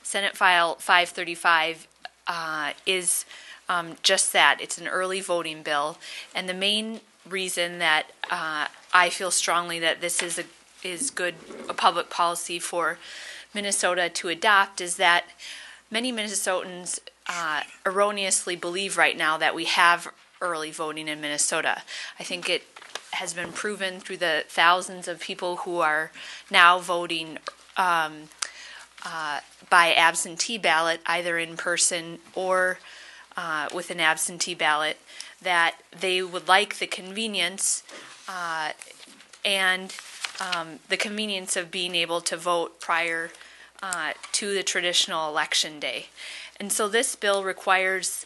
Senate File 535 is just that. It's an early voting bill, and the main reason that I feel strongly that this is good a public policy for Minnesota to adopt is that many Minnesotans erroneously believe right now that we have early voting in Minnesota. I think it has been proven through the thousands of people who are now voting by absentee ballot, either in person or with an absentee ballot, that they would like the convenience and the convenience of being able to vote prior to the traditional election day. And so this bill requires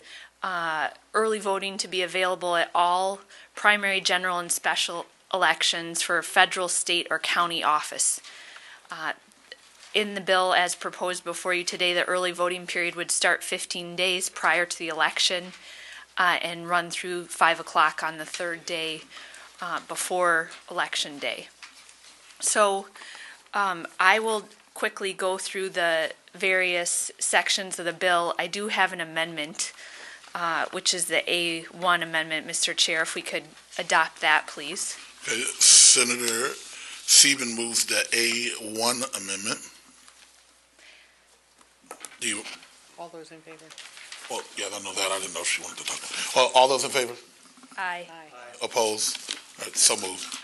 early voting to be available at all primary, general, and special elections for federal, state, or county office. In the bill as proposed before you today, the early voting period would start 15 days prior to the election and run through 5 o'clock on the third day before election day. So I will quickly go through the various sections of the bill. I do have an amendment, which is the A1 amendment. Mr. Chair, if we could adopt that, please. Okay, Senator Sieben moves the A1 amendment. All those in favor? Well, yeah, I know that. I didn't know if she wanted to talk. All those in favor? Aye. Opposed? All right, so moved.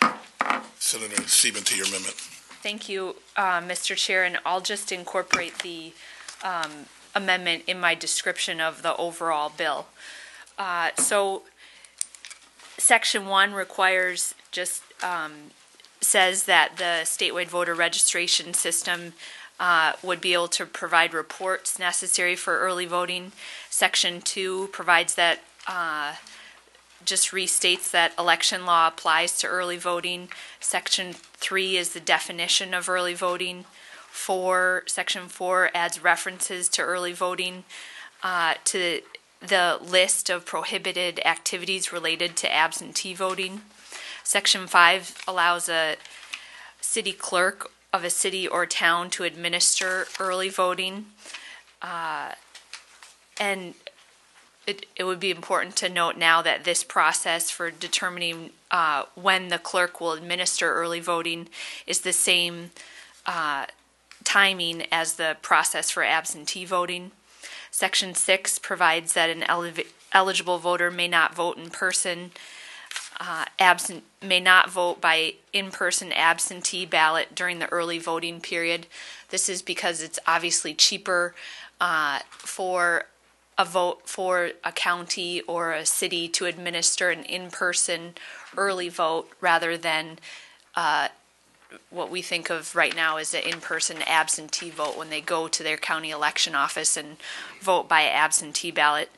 Senator Sieben, to your amendment. Thank you, Mr. Chair, and I'll just incorporate the amendment in my description of the overall bill. So Section 1 requires says that the statewide voter registration system would be able to provide reports necessary for early voting. Section 2 provides that, just restates that election law applies to early voting. Section 3 is the definition of early voting. Section 4 adds references to early voting to the list of prohibited activities related to absentee voting. Section 5 allows a city clerk of a city or town to administer early voting. And it would be important to note now that this process for determining when the clerk will administer early voting is the same timing as the process for absentee voting. Section 6 provides that an eligible voter may not vote in person, may not vote by in-person absentee ballot during the early voting period. This is because it's obviously cheaper for a county or a city to administer an in-person early vote rather than what we think of right now as an in-person absentee vote when they go to their county election office and vote by absentee ballot.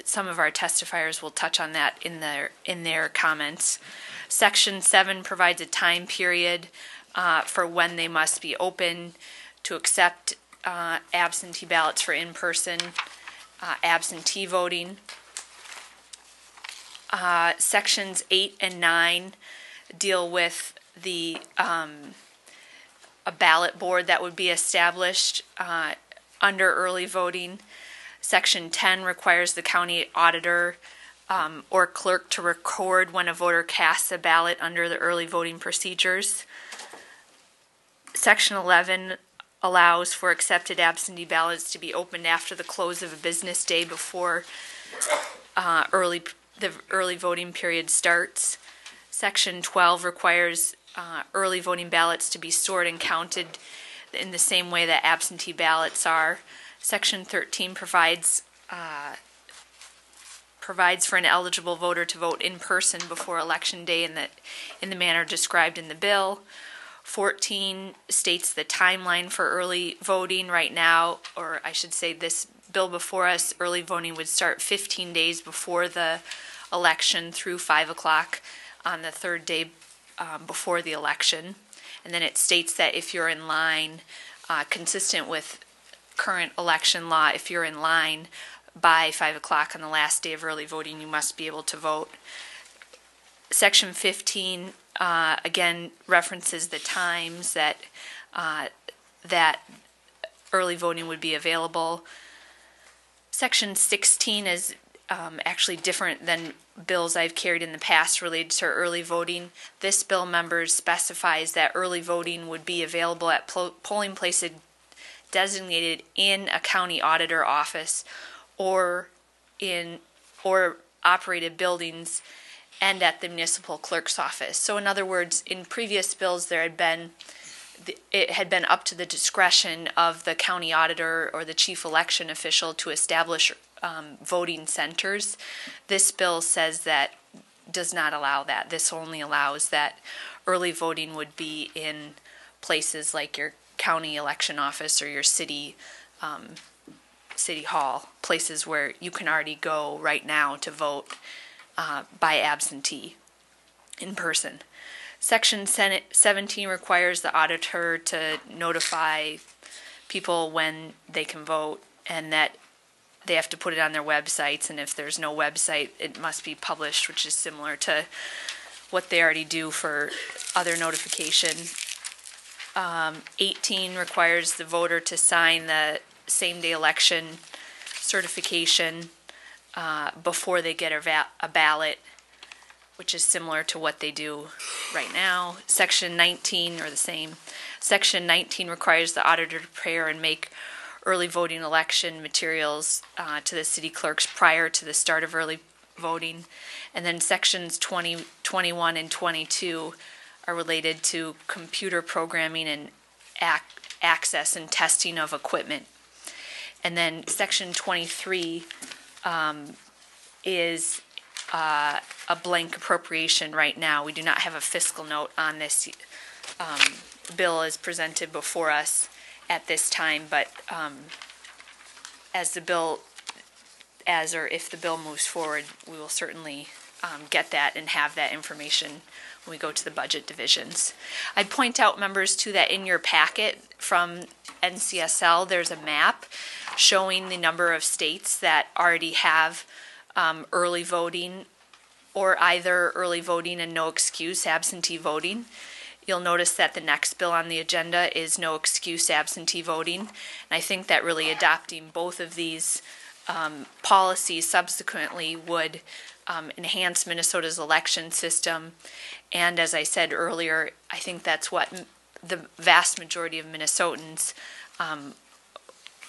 Some of our testifiers will touch on that in their comments. Section 7 provides a time period for when they must be open to accept absentee ballots for in-person absentee voting. Sections 8 and 9 deal with a ballot board that would be established under early voting. Section 10 requires the county auditor or clerk to record when a voter casts a ballot under the early voting procedures. Section 11 allows for accepted absentee ballots to be opened after the close of a business day before the early voting period starts. Section 12 requires early voting ballots to be stored and counted in the same way that absentee ballots are. Section 13 provides for an eligible voter to vote in person before election day in the manner described in the bill. 14 states the timeline for early voting right now, or I should say this bill before us, early voting would start 15 days before the election through 5 o'clock on the third day before the election. And then it states that if you're in line, consistent with current election law, if you're in line by 5 o'clock on the last day of early voting, you must be able to vote. Section 15 again references the times that early voting would be available. Section 16 is actually different than bills I've carried in the past related to early voting. This bill, members, specifies that early voting would be available at polling places designated in a county auditor office or operated buildings and at the municipal clerk's office. So in other words, in previous bills it had been up to the discretion of the county auditor or the chief election official to establish voting centers. This bill says that does not allow that. This only allows that early voting would be in places like your county election office or your city hall, places where you can already go right now to vote by absentee in person. Section 17 requires the auditor to notify people when they can vote, and that they have to put it on their websites, and if there's no website, it must be published, which is similar to what they already do for other notification. 18 requires the voter to sign the same-day election certification before they get a ballot, which is similar to what they do right now. Section 19, or the same. Section 19 requires the auditor to prepare and make early voting election materials to the city clerks prior to the start of early voting. And then sections 20, 21, and 22 are related to computer programming and access and testing of equipment. And then section 23 is a blank appropriation right now. We do not have a fiscal note on this bill as presented before us at this time, but if the bill moves forward, we will certainly get that and have that information when we go to the budget divisions. I'd point out, members, too, that in your packet from NCSL, there's a map showing the number of states that already have early voting, or either early voting and no excuse absentee voting. You'll notice that the next bill on the agenda is no excuse absentee voting, and I think that really adopting both of these policies subsequently would enhance Minnesota's election system. And as I said earlier, I think that's what the vast majority of Minnesotans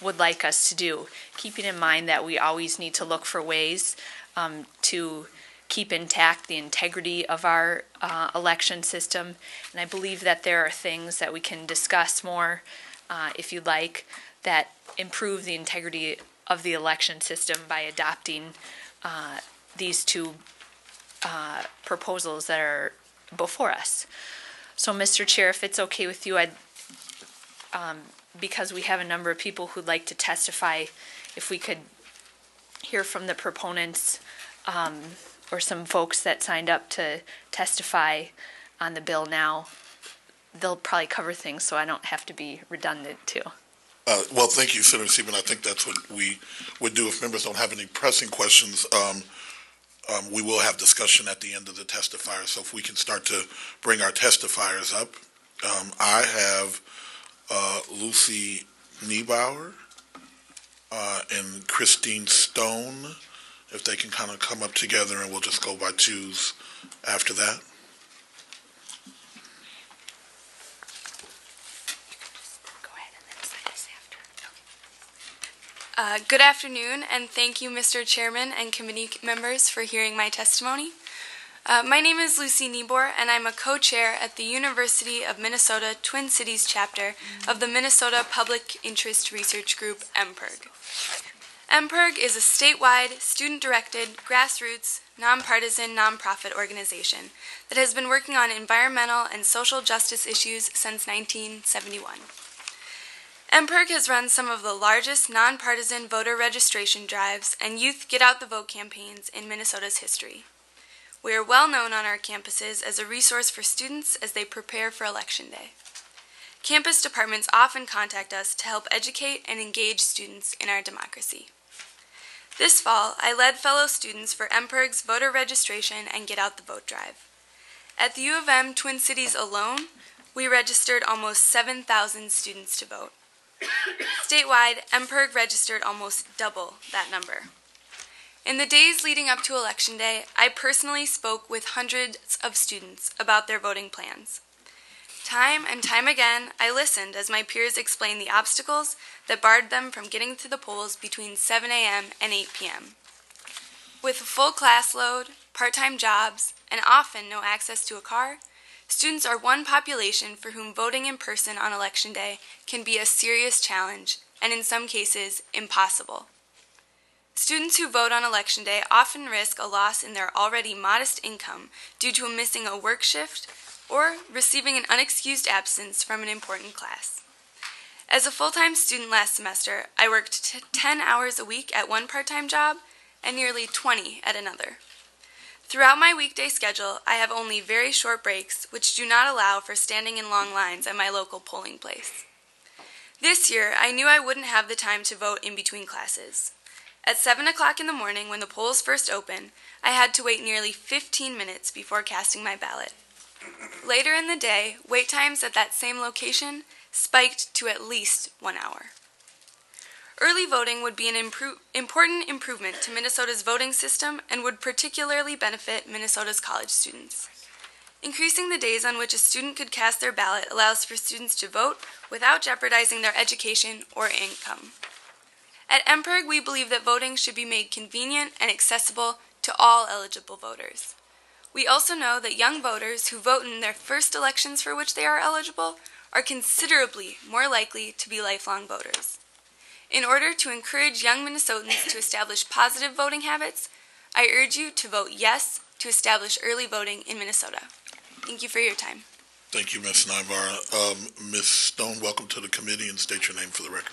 would like us to do, keeping in mind that we always need to look for ways to keep intact the integrity of our election system. And I believe that there are things that we can discuss more, if you'd like, that improve the integrity of the election system by adopting these two proposals that are before us. So, Mr. Chair, if it's okay with you, because we have a number of people who'd like to testify, if we could hear from the proponents or some folks that signed up to testify on the bill now. They'll probably cover things so I don't have to be redundant too. Well, thank you, Senator Seaman. I think that's what we would do if members don't have any pressing questions. We will have discussion at the end of the testifiers, so if we can start to bring our testifiers up. I have Lucy Niebauer and Christine Stone, if they can kind of come up together, and we'll just go by twos after that. Good afternoon, and thank you, Mr. Chairman and committee members, for hearing my testimony. My name is Lucy Niebauer, and I'm a co-chair at the University of Minnesota Twin Cities chapter of the Minnesota Public Interest Research Group, MPIRG. MPIRG is a statewide, student-directed, grassroots, nonpartisan nonprofit organization that has been working on environmental and social justice issues since 1971. MPIRG has run some of the largest nonpartisan voter registration drives and youth get-out-the-vote campaigns in Minnesota's history. We are well known on our campuses as a resource for students as they prepare for Election Day. Campus departments often contact us to help educate and engage students in our democracy. This fall, I led fellow students for MPIRG's voter registration and get-out-the-vote drive. At the U of M Twin Cities alone, we registered almost 7,000 students to vote. Statewide, MPIRG registered almost double that number. In the days leading up to Election Day, I personally spoke with hundreds of students about their voting plans. Time and time again, I listened as my peers explained the obstacles that barred them from getting to the polls between 7 a.m. and 8 p.m. With a full class load, part-time jobs, and often no access to a car, students are one population for whom voting in person on Election Day can be a serious challenge and in some cases impossible. Students who vote on Election Day often risk a loss in their already modest income due to missing a work shift or receiving an unexcused absence from an important class. As a full-time student last semester, I worked 10 hours a week at one part-time job and nearly 20 at another. Throughout my weekday schedule, I have only very short breaks, which do not allow for standing in long lines at my local polling place. This year, I knew I wouldn't have the time to vote in between classes. At 7 o'clock in the morning, when the polls first opened, I had to wait nearly 15 minutes before casting my ballot. Later in the day, wait times at that same location spiked to at least 1 hour. Early voting would be an important improvement to Minnesota's voting system and would particularly benefit Minnesota's college students. Increasing the days on which a student could cast their ballot allows for students to vote without jeopardizing their education or income. At MPIRG, we believe that voting should be made convenient and accessible to all eligible voters. We also know that young voters who vote in their first elections for which they are eligible are considerably more likely to be lifelong voters. In order to encourage young Minnesotans to establish positive voting habits, I urge you to vote yes to establish early voting in Minnesota. Thank you for your time. Thank you, Ms. Navarra. Ms. Stone, welcome to the committee, and state your name for the record.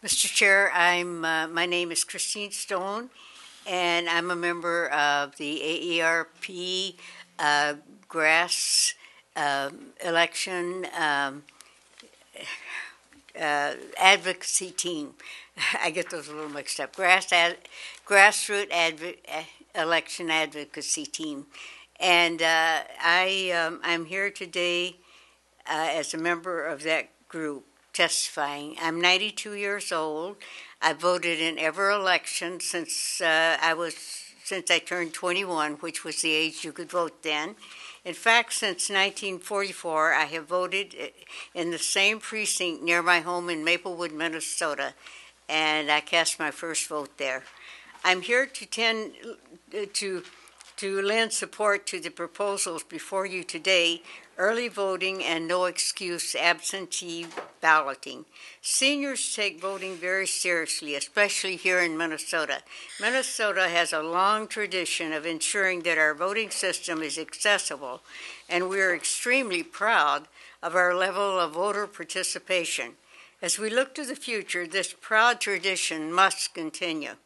Mr. Chair, my name is Christine Stone, and I'm a member of the AERP grass election advocacy team. I get those a little mixed up. Grassroots election advocacy team, and I'm here today as a member of that group testifying. I'm 92 years old. I voted in every election since I turned 21, which was the age you could vote then. In fact, since 1944, I have voted in the same precinct near my home in Maplewood, Minnesota, and I cast my first vote there. I'm here to lend support to the proposals before you today: early voting and no excuse absentee balloting. Seniors take voting very seriously, especially here in Minnesota. Minnesota has a long tradition of ensuring that our voting system is accessible, and we are extremely proud of our level of voter participation. As we look to the future, this proud tradition must continue.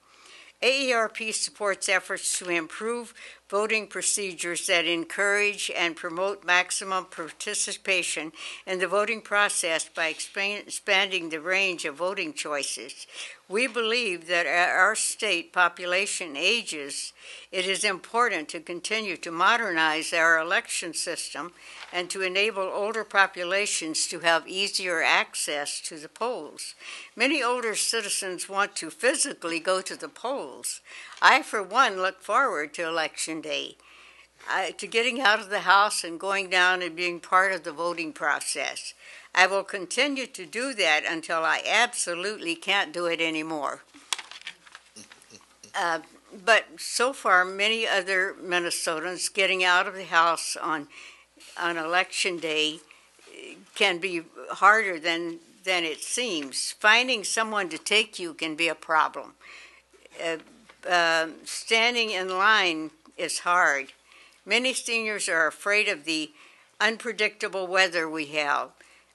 AERP supports efforts to improve voting procedures that encourage and promote maximum participation in the voting process by expanding the range of voting choices. We believe that as our state population ages, it is important to continue to modernize our election system and to enable older populations to have easier access to the polls. Many older citizens want to physically go to the polls. I, for one, look forward to Election Day, to getting out of the house and going down and being part of the voting process. I will continue to do that until I absolutely can't do it anymore. But so far, many other Minnesotans getting out of the house on Election Day can be harder than it seems. Finding someone to take you can be a problem. Standing in line is hard. Many seniors are afraid of the unpredictable weather we have.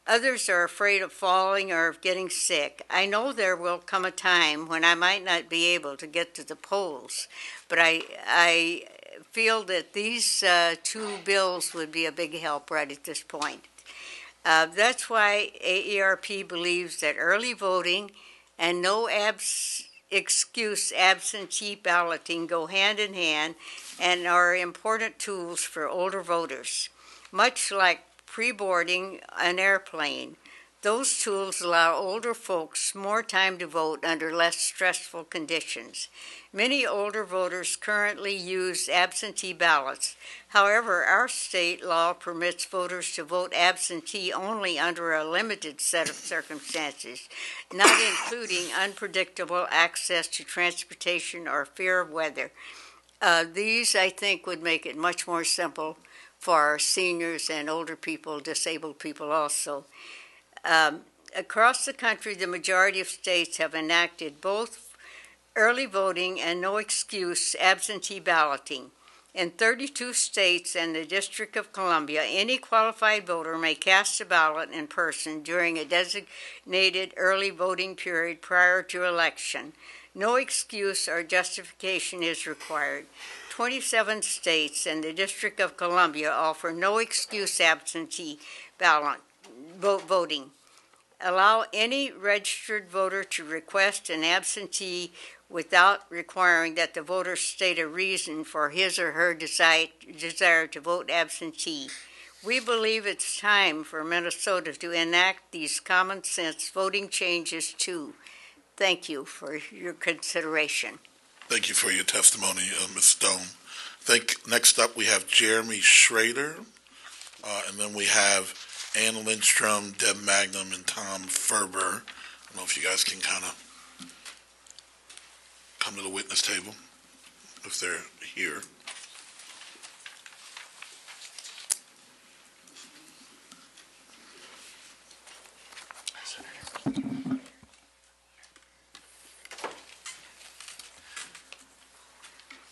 Others are afraid of falling or of getting sick. I know there will come a time when I might not be able to get to the polls, but I feel that these two bills would be a big help right at this point. That's why AERP believes that early voting and no excuse absentee balloting go hand in hand and are important tools for older voters. much like pre-boarding an airplane. Those tools allow older folks more time to vote under less stressful conditions. Many older voters currently use absentee ballots. However, our state law permits voters to vote absentee only under a limited set of circumstances, not including unpredictable access to transportation or fear of weather. These, I think, would make it much more simple for our seniors and older people, disabled people also. Across the country, the majority of states have enacted both early voting and no excuse absentee balloting. In 32 states and the District of Columbia, any qualified voter may cast a ballot in person during a designated early voting period prior to election. No excuse or justification is required. 27 states and the District of Columbia offer no excuse absentee ballot voting. Allow any registered voter to request an absentee without requiring that the voter state a reason for his or her desire to vote absentee. We believe it's time for Minnesota to enact these common sense voting changes too. Thank you for your consideration. Thank you for your testimony, Ms. Stone. Next up we have Jeremy Schrader, and then we have Ann Lindstrom, Deb Magnum, and Tom Ferber. I don't know if you guys can kind of come to the witness table if they're here.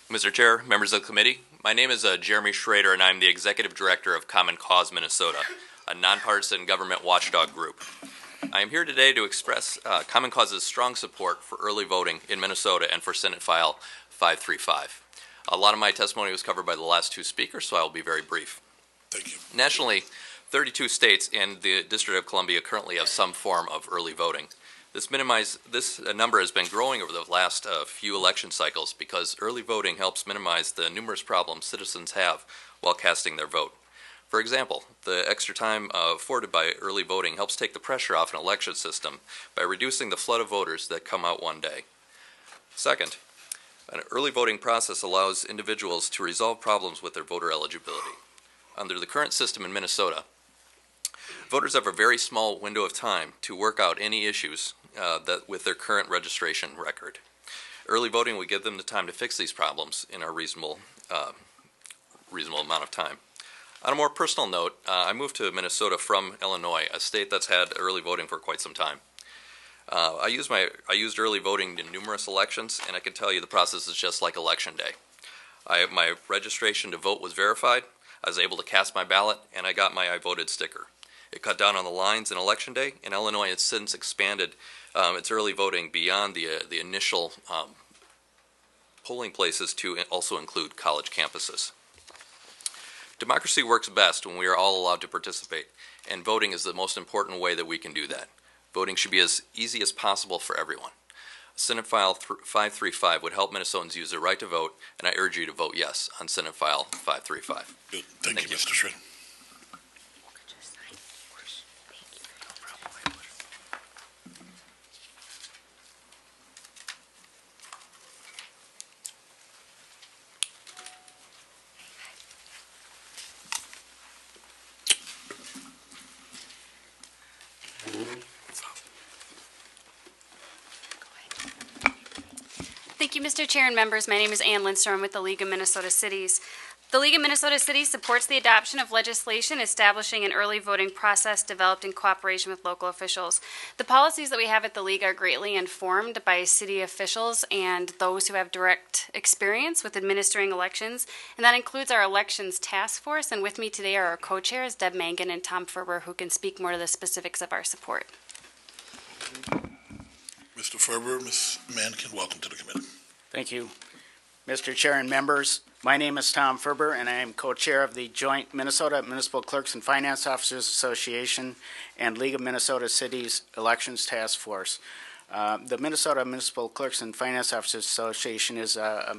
Mr. Chair, members of the committee, my name is Jeremy Schrader, and I'm the Executive Director of Common Cause Minnesota, a nonpartisan government watchdog group. I am here today to express Common Cause's strong support for early voting in Minnesota and for Senate File 535. A lot of my testimony was covered by the last two speakers, so I will be very brief. Thank you. Nationally, 32 states and the District of Columbia currently have some form of early voting. This number has been growing over the last few election cycles because early voting helps minimize the numerous problems citizens have while casting their vote. For example, the extra time afforded by early voting helps take the pressure off an election system by reducing the flood of voters that come out one day. Second, an early voting process allows individuals to resolve problems with their voter eligibility. Under the current system in Minnesota, voters have a very small window of time to work out any issues with their current registration record. Early voting would give them the time to fix these problems in a reasonable amount of time. On a more personal note, I moved to Minnesota from Illinois, a state that's had early voting for quite some time. I used early voting in numerous elections, and I can tell you the process is just like Election Day. My registration to vote was verified, I was able to cast my ballot, and I got my I voted sticker. It cut down on the lines in Election Day. In Illinois, it's since expanded its early voting beyond the initial polling places to also include college campuses. Democracy works best when we are all allowed to participate, and voting is the most important way that we can do that. Voting should be as easy as possible for everyone. Senate File 535 would help Minnesotans use their right to vote, and I urge you to vote yes on Senate File 535. Good. Thank you, Mr. Schrader. Thank you, Mr. Chair and members. My name is Ann Lindstrom with the League of Minnesota Cities. The League of Minnesota Cities supports the adoption of legislation establishing an early voting process developed in cooperation with local officials. The policies that we have at the League are greatly informed by city officials and those who have direct experience with administering elections, and that includes our elections task force. And with me today are our co-chairs, Deb Mangan and Tom Ferber, who can speak more to the specifics of our support. Mr. Ferber, Ms. Mankin, welcome to the committee. Thank you. Mr. Chair and members, my name is Tom Ferber, and I am co-chair of the joint Minnesota Municipal Clerks and Finance Officers Association and League of Minnesota Cities Elections Task Force. The Minnesota Municipal Clerks and Finance Officers Association is a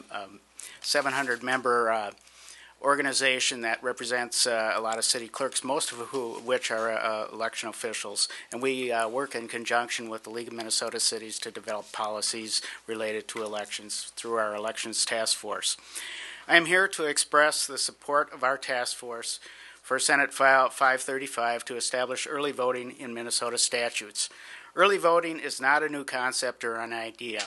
700-member organization that represents a lot of city clerks, most of which are election officials, and we work in conjunction with the League of Minnesota Cities to develop policies related to elections through our Elections Task Force. I am here to express the support of our task force for Senate File 535 to establish early voting in Minnesota statutes. Early voting is not a new concept or an idea.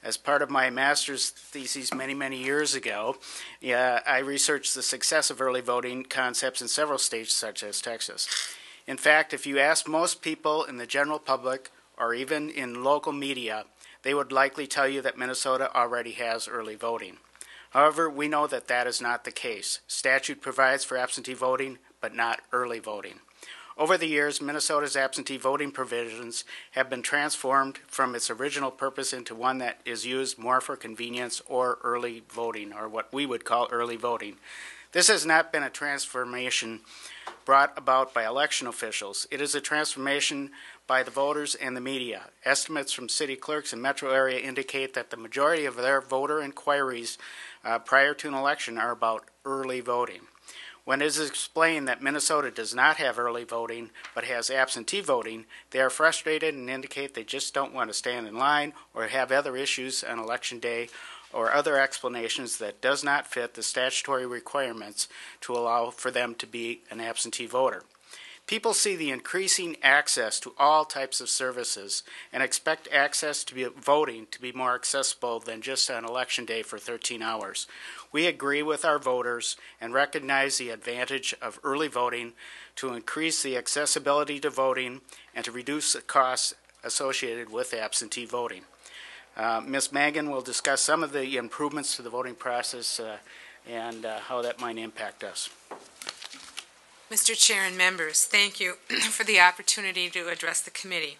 As part of my master's thesis many years ago, I researched the success of early voting concepts in several states such as Texas. In fact, if you ask most people in the general public or even in local media, they would likely tell you that Minnesota already has early voting. However, we know that that is not the case. Statute provides for absentee voting, but not early voting. Over the years, Minnesota's absentee voting provisions have been transformed from its original purpose into one that is used more for convenience or early voting, or what we would call early voting. This has not been a transformation brought about by election officials. It is a transformation by the voters and the media. Estimates from city clerks in metro area indicate that the majority of their voter inquiries prior to an election are about early voting. When it is explained that Minnesota does not have early voting but has absentee voting, they are frustrated and indicate they just don't want to stand in line or have other issues on election day or other explanations that does not fit the statutory requirements to allow for them to be an absentee voter. People see the increasing access to all types of services and expect access to voting to be more accessible than just on election day for 13 hours. We agree with our voters and recognize the advantage of early voting to increase the accessibility to voting and to reduce the costs associated with absentee voting. Ms. Mangan will discuss some of the improvements to the voting process and how that might impact us. Mr. Chair and members, thank you for the opportunity to address the committee.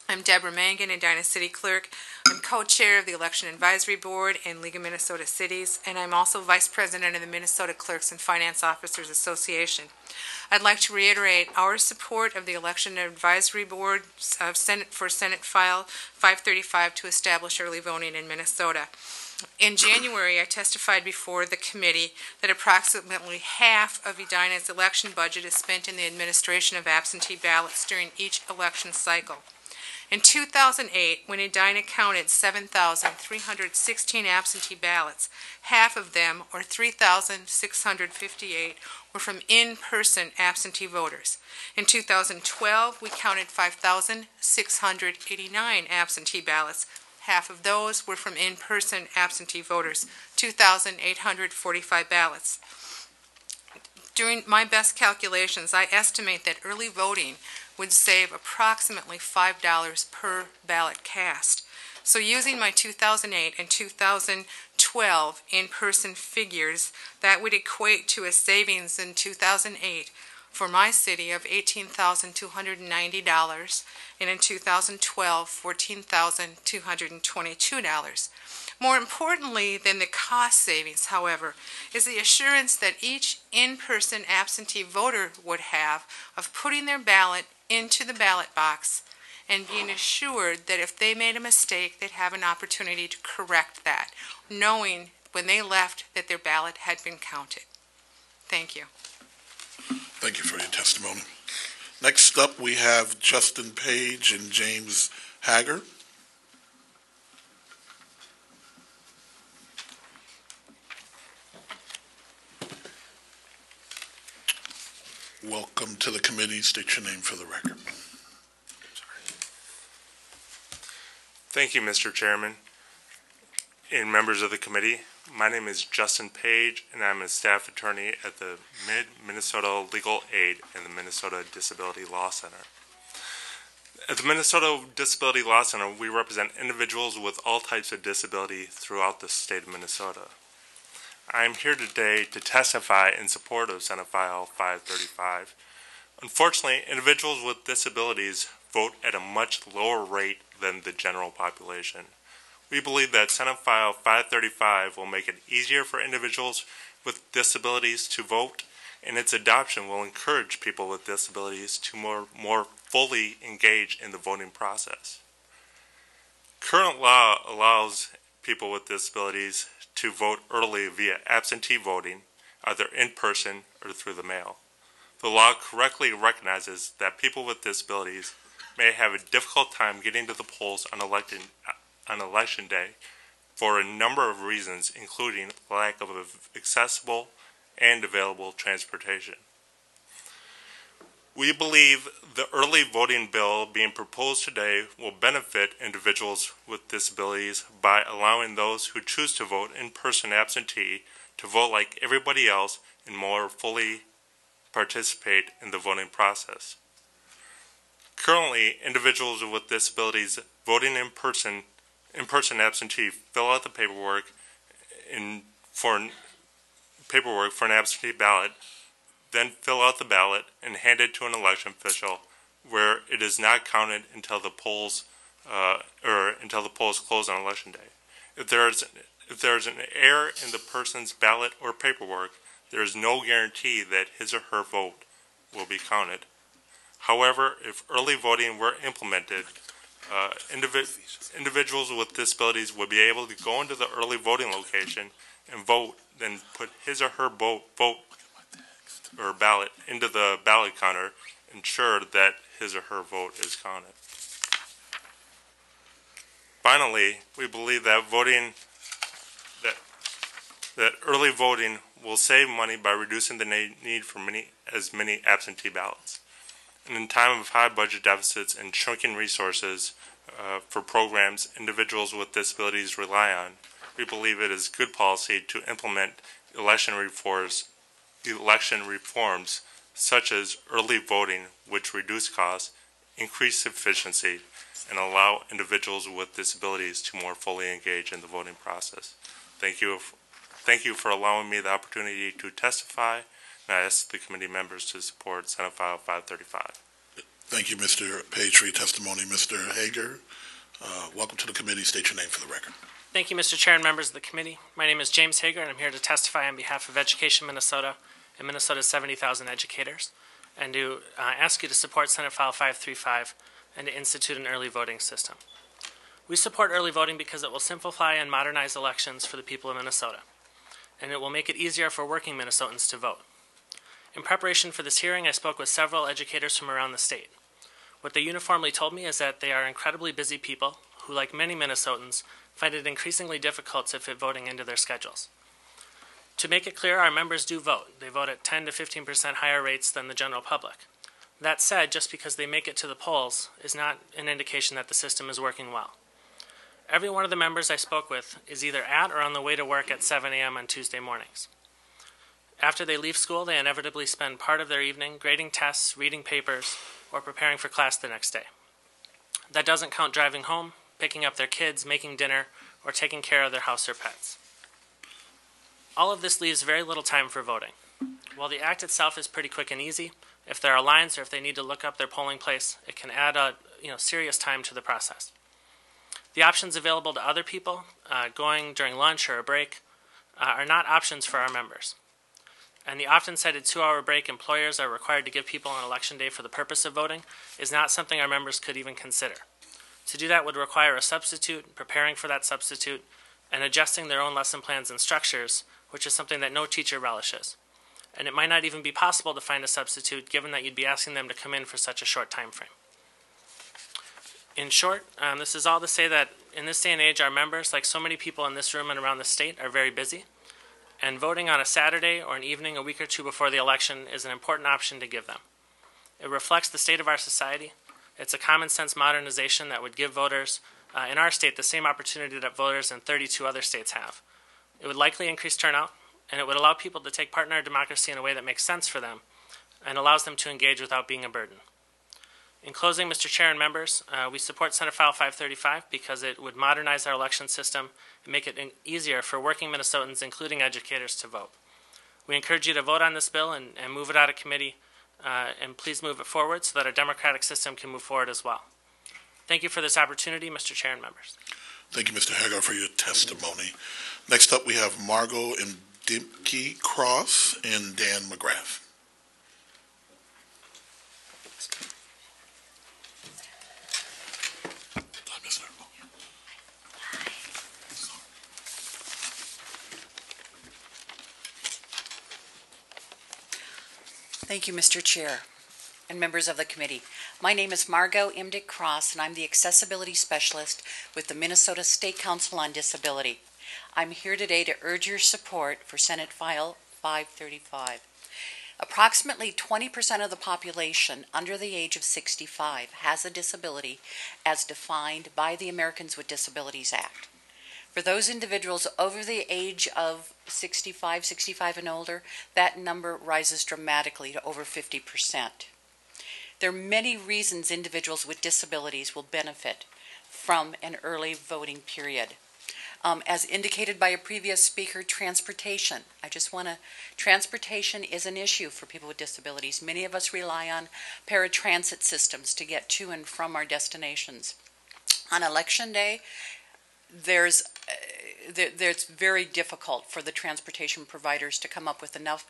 I'm Deborah Mangan, Edina City Clerk. I'm co-chair of the Election Advisory Board and League of Minnesota Cities, and I'm also vice president of the Minnesota Clerks and Finance Officers Association. I'd like to reiterate our support of the Election Advisory Board for Senate File 535 to establish early voting in Minnesota. In January, I testified before the committee that approximately half of Edina's election budget is spent in the administration of absentee ballots during each election cycle. In 2008, when Edina counted 7,316 absentee ballots, half of them, or 3,658, were from in-person absentee voters. In 2012, we counted 5,689 absentee ballots. Half of those were from in-person absentee voters, 2,845 ballots. During my best calculations, I estimate that early voting would save approximately $5 per ballot cast. So using my 2008 and 2012 in-person figures, that would equate to a savings in 2008 for my city of $18,290, and in 2012, $14,222. More importantly than the cost savings, however, is the assurance that each in-person absentee voter would have of putting their ballot into the ballot box and being assured that if they made a mistake, they'd have an opportunity to correct that, knowing when they left that their ballot had been counted. Thank you. Thank you for your testimony. Next up, we have Justin Page and James Hager. Welcome to the committee. State your name for the record. Thank you, Mr. Chairman and members of the committee. My name is Justin Page, and I'm a staff attorney at the Mid-Minnesota Legal Aid and the Minnesota Disability Law Center. At the Minnesota Disability Law Center, we represent individuals with all types of disability throughout the state of Minnesota. I am here today to testify in support of Senate File 535. Unfortunately, individuals with disabilities vote at a much lower rate than the general population. We believe that Senate File 535 will make it easier for individuals with disabilities to vote, and its adoption will encourage people with disabilities to more fully engage in the voting process. Current law allows people with disabilities to vote early via absentee voting, either in person or through the mail. The law correctly recognizes that people with disabilities may have a difficult time getting to the polls on election day for a number of reasons, including lack of accessible and available transportation. We believe the early voting bill being proposed today will benefit individuals with disabilities by allowing those who choose to vote in person absentee to vote like everybody else and more fully participate in the voting process. Currently, individuals with disabilities voting in person absentee fill out the paperwork for an absentee ballot, then fill out the ballot and hand it to an election official, where it is not counted until the polls close on election day. If there is an error in the person's ballot or paperwork, there is no guarantee that his or her vote will be counted. However, if early voting were implemented, individuals with disabilities would be able to go into the early voting location and vote, then put his or her vote or ballot into the ballot counter, ensure that his or her vote is counted. Finally, we believe that early voting will save money by reducing the need for many absentee ballots. And in time of high budget deficits and shrinking resources for programs individuals with disabilities rely on, we believe it is good policy to implement election reforms such as early voting, which reduce costs, increase efficiency, and allow individuals with disabilities to more fully engage in the voting process. Thank you for allowing me the opportunity to testify, and I ask the committee members to support Senate File 535. Thank you, Mr. Page, for your testimony. Mr. Hager, welcome to the committee. State your name for the record. Thank you, Mr. Chair and members of the committee. My name is James Hager, and I'm here to testify on behalf of Education Minnesota and Minnesota's 70,000 educators, and to ask you to support Senate File 535 and to institute an early voting system. We support early voting because it will simplify and modernize elections for the people of Minnesota, and it will make it easier for working Minnesotans to vote. In preparation for this hearing, I spoke with several educators from around the state. What they uniformly told me is that they are incredibly busy people who, like many Minnesotans, find it increasingly difficult to fit voting into their schedules. To make it clear, our members do vote. They vote at 10 to 15% higher rates than the general public. That said, just because they make it to the polls is not an indication that the system is working well. Every one of the members I spoke with is either at or on the way to work at 7 a.m. on Tuesday mornings. After they leave school, they inevitably spend part of their evening grading tests, reading papers, or preparing for class the next day. That doesn't count driving home, picking up their kids, making dinner, or taking care of their house or pets. All of this leaves very little time for voting. While the act itself is pretty quick and easy, if there are lines or if they need to look up their polling place, it can add serious time to the process. The options available to other people, going during lunch or a break, are not options for our members. And the often cited 2-hour break employers are required to give people on election day for the purpose of voting is not something our members could even consider. To do that would require a substitute, preparing for that substitute, and adjusting their own lesson plans and structures, which is something that no teacher relishes. And it might not even be possible to find a substitute given that you'd be asking them to come in for such a short time frame. In short, this is all to say that in this day and age, our members, like so many people in this room and around the state, are very busy. And voting on a Saturday or an evening a week or two before the election is an important option to give them. It reflects the state of our society. It's a common sense modernization that would give voters in our state the same opportunity that voters in 32 other states have. It would likely increase turnout, and it would allow people to take part in our democracy in a way that makes sense for them and allows them to engage without being a burden. In closing, Mr. Chair and members, we support Senate File 535 because it would modernize our election system and make it easier for working Minnesotans, including educators, to vote. We encourage you to vote on this bill and move it out of committee, and please move it forward so that our democratic system can move forward as well. Thank you for this opportunity, Mr. Chair and members. Thank you, Mr. Hagar, for your testimony. Next up, we have Margot Dimke Cross and Dan McGrath. Thank you, Mr. Chair and members of the committee. My name is Margot Imdick Cross, and I'm the Accessibility Specialist with the Minnesota State Council on Disability. I'm here today to urge your support for Senate File 535. Approximately 20% of the population under the age of 65 has a disability as defined by the Americans with Disabilities Act. For those individuals over the age of 65 and older, that number rises dramatically to over 50%. There are many reasons individuals with disabilities will benefit from an early voting period. As indicated by a previous speaker, transportation. Transportation is an issue for people with disabilities. Many of us rely on paratransit systems to get to and from our destinations. On election day, it's very difficult for the transportation providers to come up with enough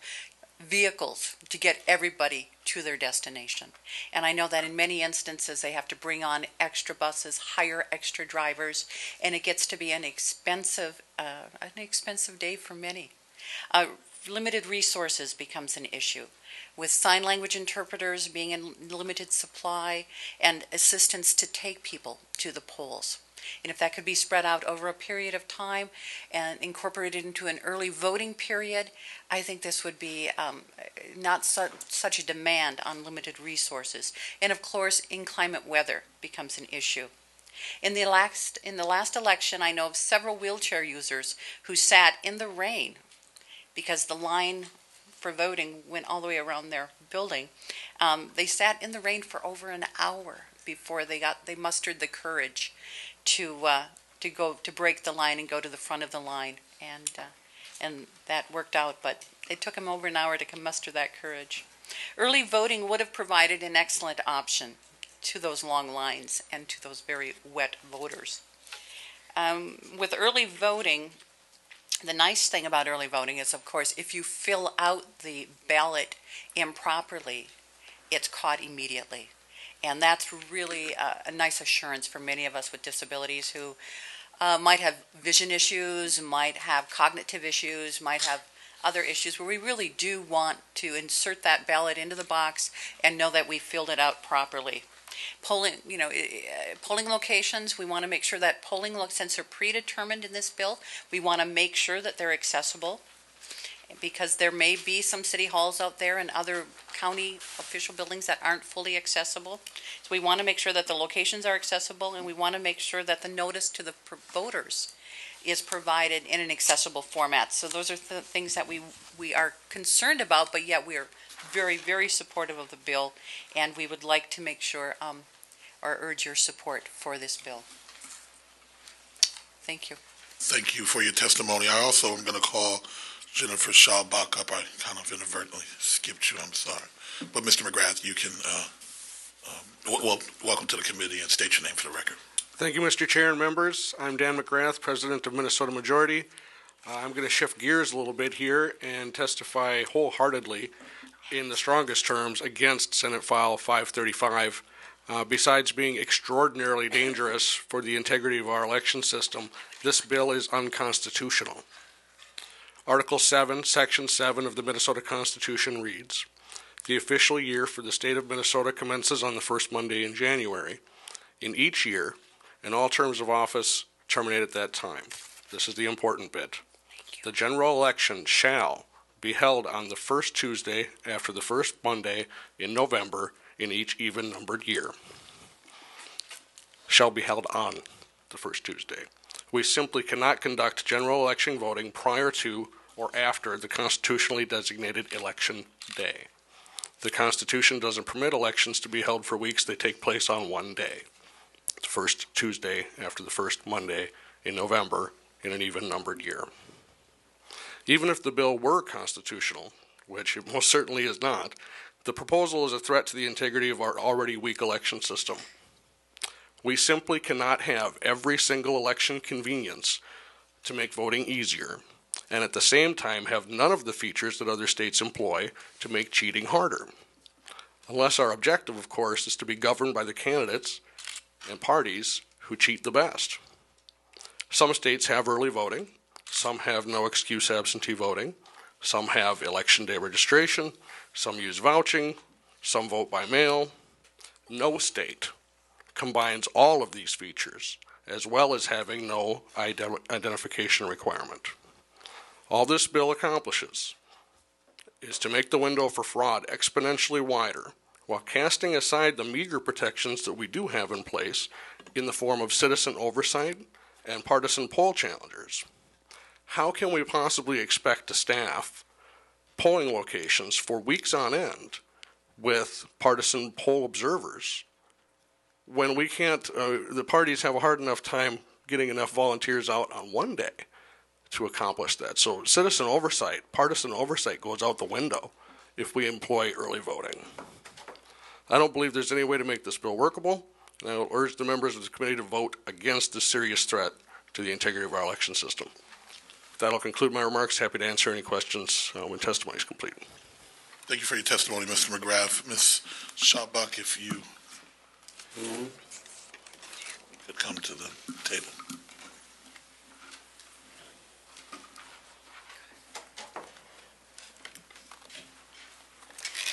vehicles to get everybody to their destination. And I know that in many instances they have to bring on extra buses, hire extra drivers, and it gets to be an expensive day for many. Limited resources becomes an issue, with sign language interpreters being in limited supply and assistance to take people to the polls. And if that could be spread out over a period of time and incorporated into an early voting period, I think this would be not such a demand on limited resources. And of course, inclement weather becomes an issue. In the last election, I know of several wheelchair users who sat in the rain because the line for voting went all the way around their building. They sat in the rain for over an hour before they mustered the courage to break the line and go to the front of the line, and that worked out. But it took them over an hour to muster that courage. Early voting would have provided an excellent option to those long lines and to those very wet voters. With early voting, the nice thing about early voting is, of course, if you fill out the ballot improperly, it's caught immediately. And that's really a nice assurance for many of us with disabilities who might have vision issues, might have cognitive issues, might have other issues where we really do want to insert that ballot into the box and know that we filled it out properly. Polling locations, we want to make sure that since they're predetermined in this bill, we want to make sure that they're accessible, because there may be some city halls out there and other county official buildings that aren't fully accessible. So we want to make sure that the locations are accessible, and we want to make sure that the notice to the voters is provided in an accessible format. So those are the things that we are concerned about, but yet we are very, very supportive of the bill, and we would like to make sure or urge your support for this bill. Thank you. Thank you for your testimony. I also am going to call Jennifer Schallbach up. I kind of inadvertently skipped you. I'm sorry. But Mr. McGrath, you can, welcome to the committee and state your name for the record. Thank you, Mr. Chair and members. I'm Dan McGrath, President of Minnesota Majority. I'm going to shift gears a little bit here and testify wholeheartedly in the strongest terms against Senate File 535. Besides being extraordinarily dangerous for the integrity of our election system, this bill is unconstitutional. Article 7, Section 7 of the Minnesota Constitution reads, "The official year for the state of Minnesota commences on the first Monday in January. In each year, and all terms of office terminate at that time." This is the important bit. "The general election shall be held on the first Tuesday after the first Monday in November in each even-numbered year." Shall be held on the first Tuesday. We simply cannot conduct general election voting prior to or after the constitutionally designated election day. The Constitution doesn't permit elections to be held for weeks. They take place on one day, the first Tuesday after the first Monday in November in an even-numbered year. Even if the bill were constitutional, which it most certainly is not, the proposal is a threat to the integrity of our already weak election system. We simply cannot have every single election convenience to make voting easier, and at the same time have none of the features that other states employ to make cheating harder. Unless our objective, of course, is to be governed by the candidates and parties who cheat the best. Some states have early voting, some have no excuse absentee voting, some have election day registration, Some use vouching, some vote by mail. No state combines all of these features, as well as having no identification requirement. All this bill accomplishes is to make the window for fraud exponentially wider, while casting aside the meager protections that we do have in place in the form of citizen oversight and partisan poll challengers. How can we possibly expect to staff polling locations for weeks on end with partisan poll observers when we can't, the parties have a hard enough time getting enough volunteers out on one day to accomplish that? So citizen oversight, partisan oversight goes out the window if we employ early voting. I don't believe there's any way to make this bill workable, and I will urge the members of the committee to vote against this serious threat to the integrity of our election system. That'll conclude my remarks. Happy to answer any questions when testimony is complete. Thank you for your testimony, Mr. McGrath. Ms. Schaubuck, if you could come to the table.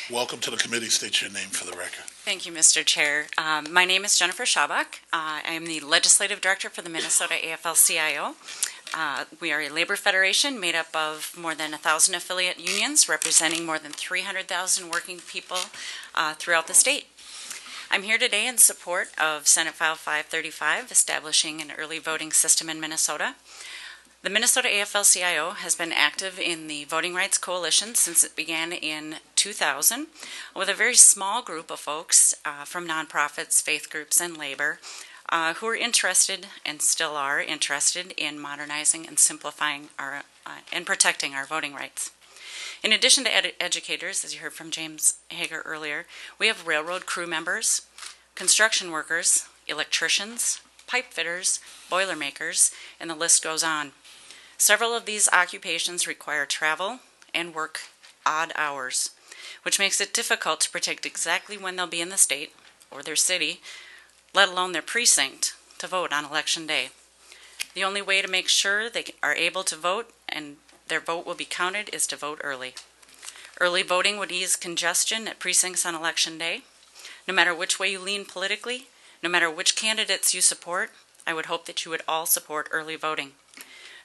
Welcome to the committee. State your name for the record. Thank you, Mr. Chair. My name is Jennifer Schaubuck. I am the Legislative Director for the Minnesota AFL-CIO. We are a labor federation made up of more than 1,000 affiliate unions representing more than 300,000 working people throughout the state. I'm here today in support of Senate File 535, establishing an early voting system in Minnesota. The Minnesota AFL-CIO has been active in the Voting Rights Coalition since it began in 2000, with a very small group of folks from nonprofits, faith groups, and labor who are interested and still are interested in modernizing and simplifying our and protecting our voting rights. In addition to educators, as you heard from James Hager earlier, we have railroad crew members, construction workers, electricians, pipe fitters, boilermakers, and the list goes on. Several of these occupations require travel and work odd hours, which makes it difficult to predict exactly when they'll be in the state or their city, let alone their precinct, to vote on Election Day. The only way to make sure they are able to vote and their vote will be counted is to vote early. Early voting would ease congestion at precincts on Election Day. No matter which way you lean politically, no matter which candidates you support, I would hope that you would all support early voting.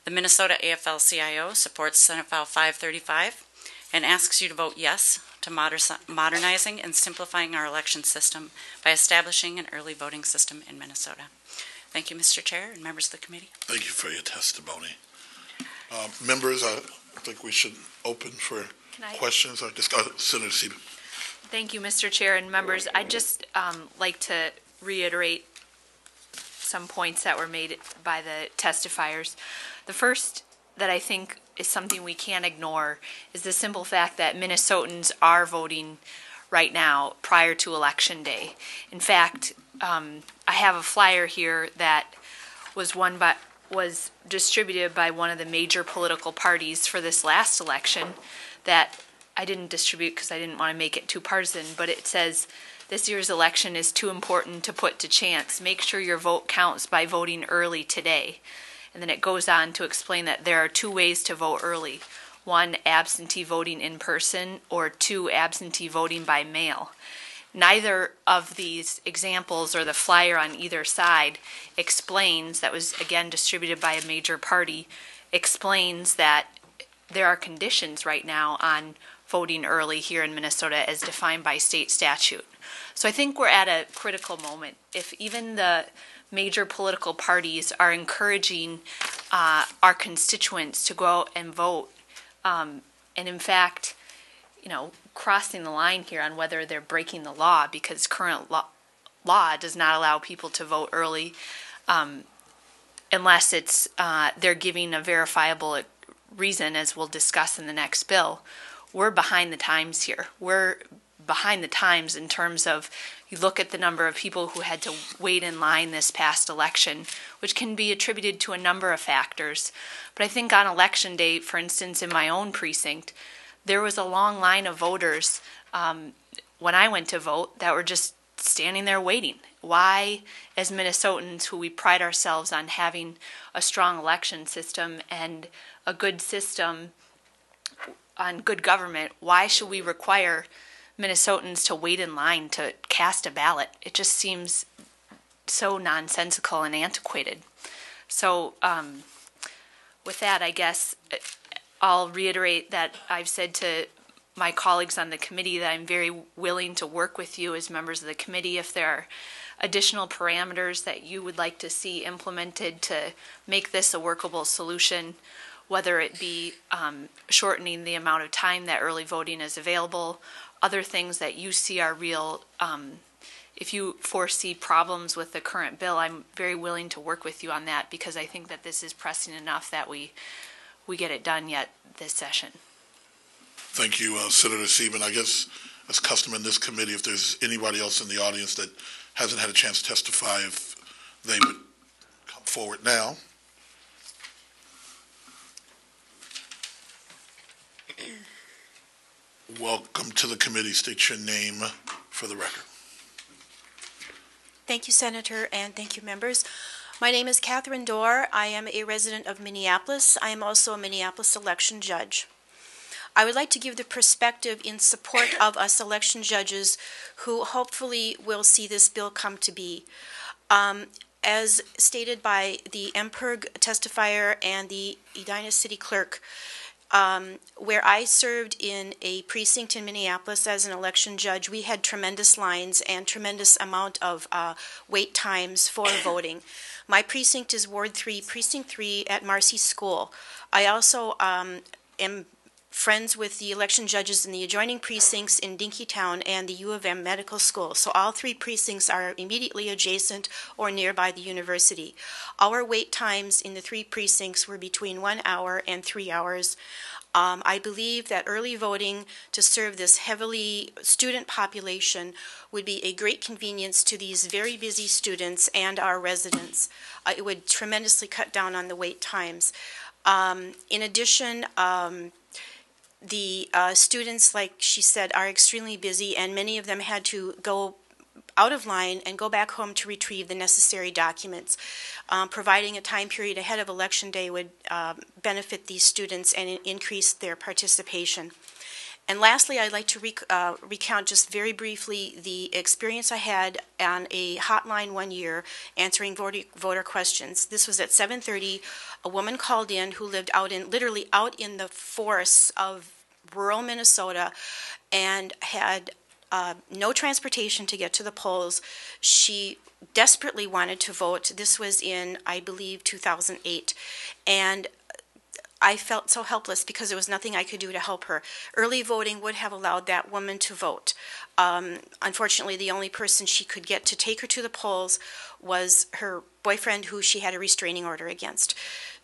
The Minnesota AFL-CIO supports Senate File 535 and asks you to vote yes to modernizing and simplifying our election system by establishing an early voting system in Minnesota. Thank you, Mr. Chair and members of the committee. Thank you for your testimony. Members, I think we should open for questions or discussion. Senator Sieben. Thank you, Mr. Chair and members. I'd just like to reiterate some points that were made by the testifiers. The first that I think is something we can't ignore is the simple fact that Minnesotans are voting right now prior to Election Day. In fact, I have a flyer here that was distributed by one of the major political parties for this last election that I didn't distribute because I didn't want to make it too partisan, but it says, "This year's election is too important to put to chance. Make sure your vote counts by voting early today." And then it goes on to explain that there are two ways to vote early. One, absentee voting in person, or two, absentee voting by mail. Neither of these examples or the flyer on either side explains, that was again distributed by a major party, explains that there are conditions right now on voting early here in Minnesota as defined by state statute. So I think we're at a critical moment. If even the major political parties are encouraging our constituents to go out and vote, and in fact, crossing the line here on whether they're breaking the law, because current law does not allow people to vote early unless it's they're giving a verifiable reason, as we'll discuss in the next bill. We're behind the times here. We're behind the times in terms of, you look at the number of people who had to wait in line this past election, which can be attributed to a number of factors. But I think on Election Day, for instance, in my own precinct, there was a long line of voters when I went to vote that were just standing there waiting. Why, as Minnesotans, who we pride ourselves on having a strong election system and a good system on good government, why should we require Minnesotans to wait in line to cast a ballot? It just seems so nonsensical and antiquated. So with that, I guess I'll reiterate that I've said to my colleagues on the committee that I'm very willing to work with you as members of the committee if there are additional parameters that you would like to see implemented to make this a workable solution, whether it be shortening the amount of time that early voting is available, other things that you see are real. If you foresee problems with the current bill, I'm very willing to work with you on that because I think that this is pressing enough that we get it done yet this session. Thank you, Senator Sieben. I guess as custom in this committee, if there's anybody else in the audience that hasn't had a chance to testify, if they would come forward now. Welcome to the committee. State your name for the record. Thank you, Senator, and thank you, members. My name is Catherine Dorr. I am a resident of Minneapolis. I am also a Minneapolis election judge. I would like to give the perspective in support of us election judges who hopefully will see this bill come to be. As stated by the MPERG testifier and the Edina City Clerk, where I served in a precinct in Minneapolis as an election judge, we had tremendous lines and tremendous amount of wait times for voting. My precinct is Ward 3, Precinct 3 at Marcy School. I also am friends with the election judges in the adjoining precincts in Dinkytown and the U of M Medical School. So all three precincts are immediately adjacent or nearby the university. Our wait times in the three precincts were between 1 hour and 3 hours. I believe that early voting to serve this heavily student population would be a great convenience to these very busy students and our residents. It would tremendously cut down on the wait times. In addition, the students, like she said, are extremely busy, and many of them had to go out of line and go back home to retrieve the necessary documents. Providing a time period ahead of Election Day would benefit these students and increase their participation. And lastly, I'd like to recount just very briefly the experience I had on a hotline one year answering voter questions. This was at 7:30. A woman called in who lived literally out in the forests of rural Minnesota and had no transportation to get to the polls. She desperately wanted to vote. This was in, I believe, 2008. And I felt so helpless because there was nothing I could do to help her. Early voting would have allowed that woman to vote. Unfortunately, the only person she could get to take her to the polls was her boyfriend, who she had a restraining order against.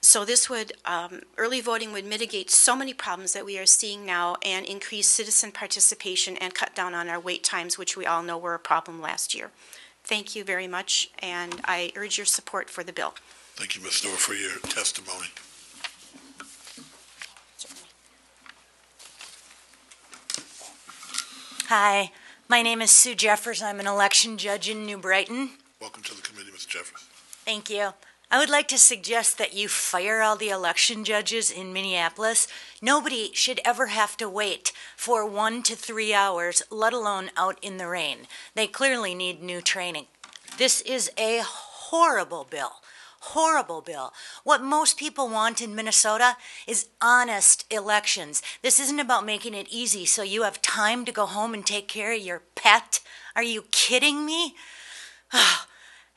So this would, early voting would mitigate so many problems that we are seeing now and increase citizen participation and cut down on our wait times, which we all know were a problem last year. Thank you very much, and I urge your support for the bill. Thank you, Ms. Dorr, for your testimony. Hi, my name is Sue Jeffers. I'm an election judge in New Brighton. Welcome to the committee, Ms. Jeffers. Thank you. I would like to suggest that you fire all the election judges in Minneapolis. Nobody should ever have to wait for 1 to 3 hours, let alone out in the rain. They clearly need new training. This is a horrible bill. Horrible bill. What most people want in Minnesota is honest elections. This isn't about making it easy so you have time to go home and take care of your pet. Are you kidding me?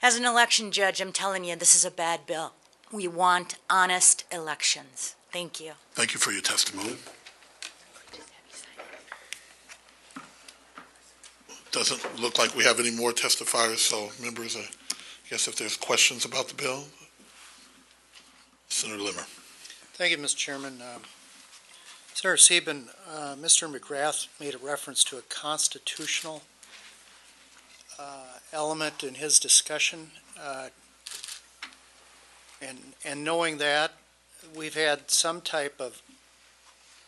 As an election judge, I'm telling you, this is a bad bill. We want honest elections. Thank you. Thank you for your testimony. Doesn't look like we have any more testifiers, so members, I guess if there's questions about the bill, Senator Limmer. Thank you, Mr. Chairman. Senator Sieben, Mr. McGrath made a reference to a constitutional element in his discussion, and knowing that, we've had some type of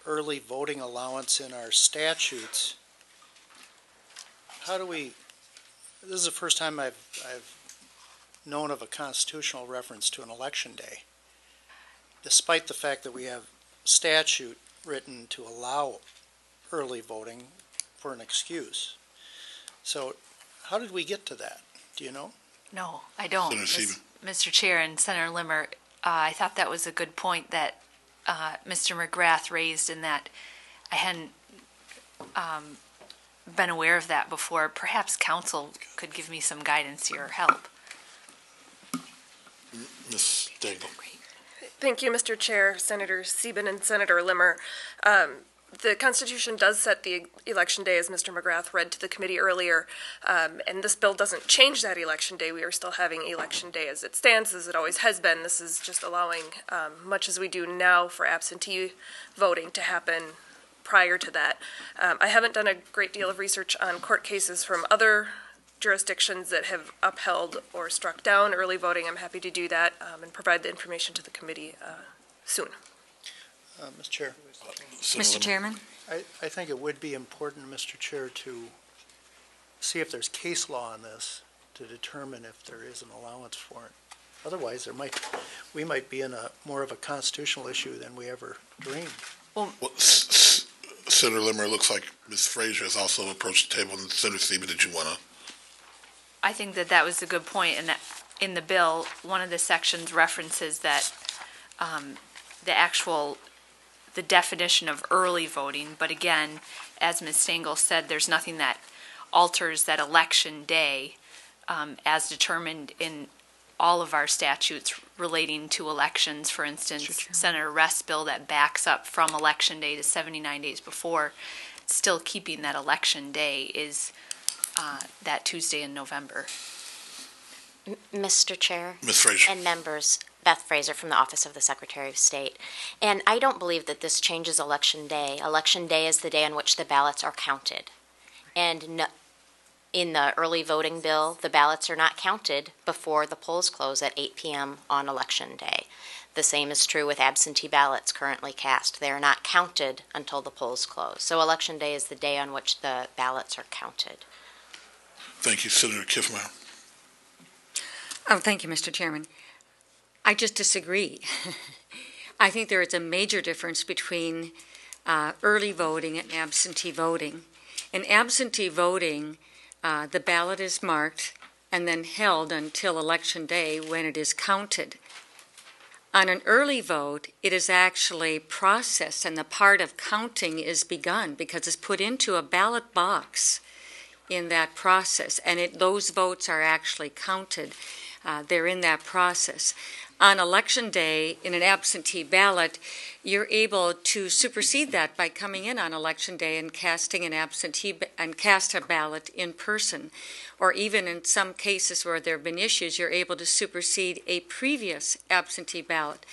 early voting allowance in our statutes. How do we, this is the first time I've known of a constitutional reference to an election day, despite the fact that we have statute written to allow early voting for an excuse. So how did we get to that? Do you know? No, I don't. Senator Mr. Chair and Senator Limmer, I thought that was a good point that Mr. McGrath raised, in that I hadn't been aware of that before. Perhaps council could give me some guidance here or help. Ms. Daigle. Thank you, Mr. Chair, Senator Sieben and Senator Limmer. The Constitution does set the election day, as Mr. McGrath read to the committee earlier, and this bill doesn't change that election day. We are still having election day as it stands, as it always has been. This is just allowing, much as we do now for absentee voting, to happen prior to that. I haven't done a great deal of research on court cases from other jurisdictions that have upheld or struck down early voting. I'm happy to do that and provide the information to the committee soon. Mr. Chair. Mr. Chairman? I think it would be important, Mr. Chair, to see if there's case law on this to determine if there is an allowance for it. Otherwise, we might be in more of a constitutional issue than we ever dreamed. Well, Senator Limmer, it looks like Ms. Frazier has also approached the table. And Senator Sieben, did you want to? I think that was a good point, and that in the bill, one of the sections references that the definition of early voting, but again, as Ms. Stengel said, there's nothing that alters that election day as determined in all of our statutes relating to elections. For instance, Senator Rest's bill that backs up from election day to 79 days before, still keeping that election day is that Tuesday in November. Mr. Chair. Ms. Frazier. And members, Beth Fraser from the Office of the Secretary of State. And I don't believe that this changes Election Day. Election Day is the day on which the ballots are counted. And in the early voting bill, the ballots are not counted before the polls close at 8 p.m. on Election Day. The same is true with absentee ballots currently cast. They are not counted until the polls close. So Election Day is the day on which the ballots are counted. Thank you. Senator Kiffmeyer. Oh, thank you, Mr. Chairman. I just disagree. I think there is a major difference between early voting and absentee voting. In absentee voting, the ballot is marked and then held until Election Day when it is counted. On an early vote, it is actually processed, and the part of counting is begun because it's put into a ballot box in that process, and those votes are actually counted. They're in that process. On Election Day, in an absentee ballot, you're able to supersede that by coming in on Election Day and casting cast a ballot in person. Or even in some cases where there have been issues, you're able to supersede a previous absentee ballot.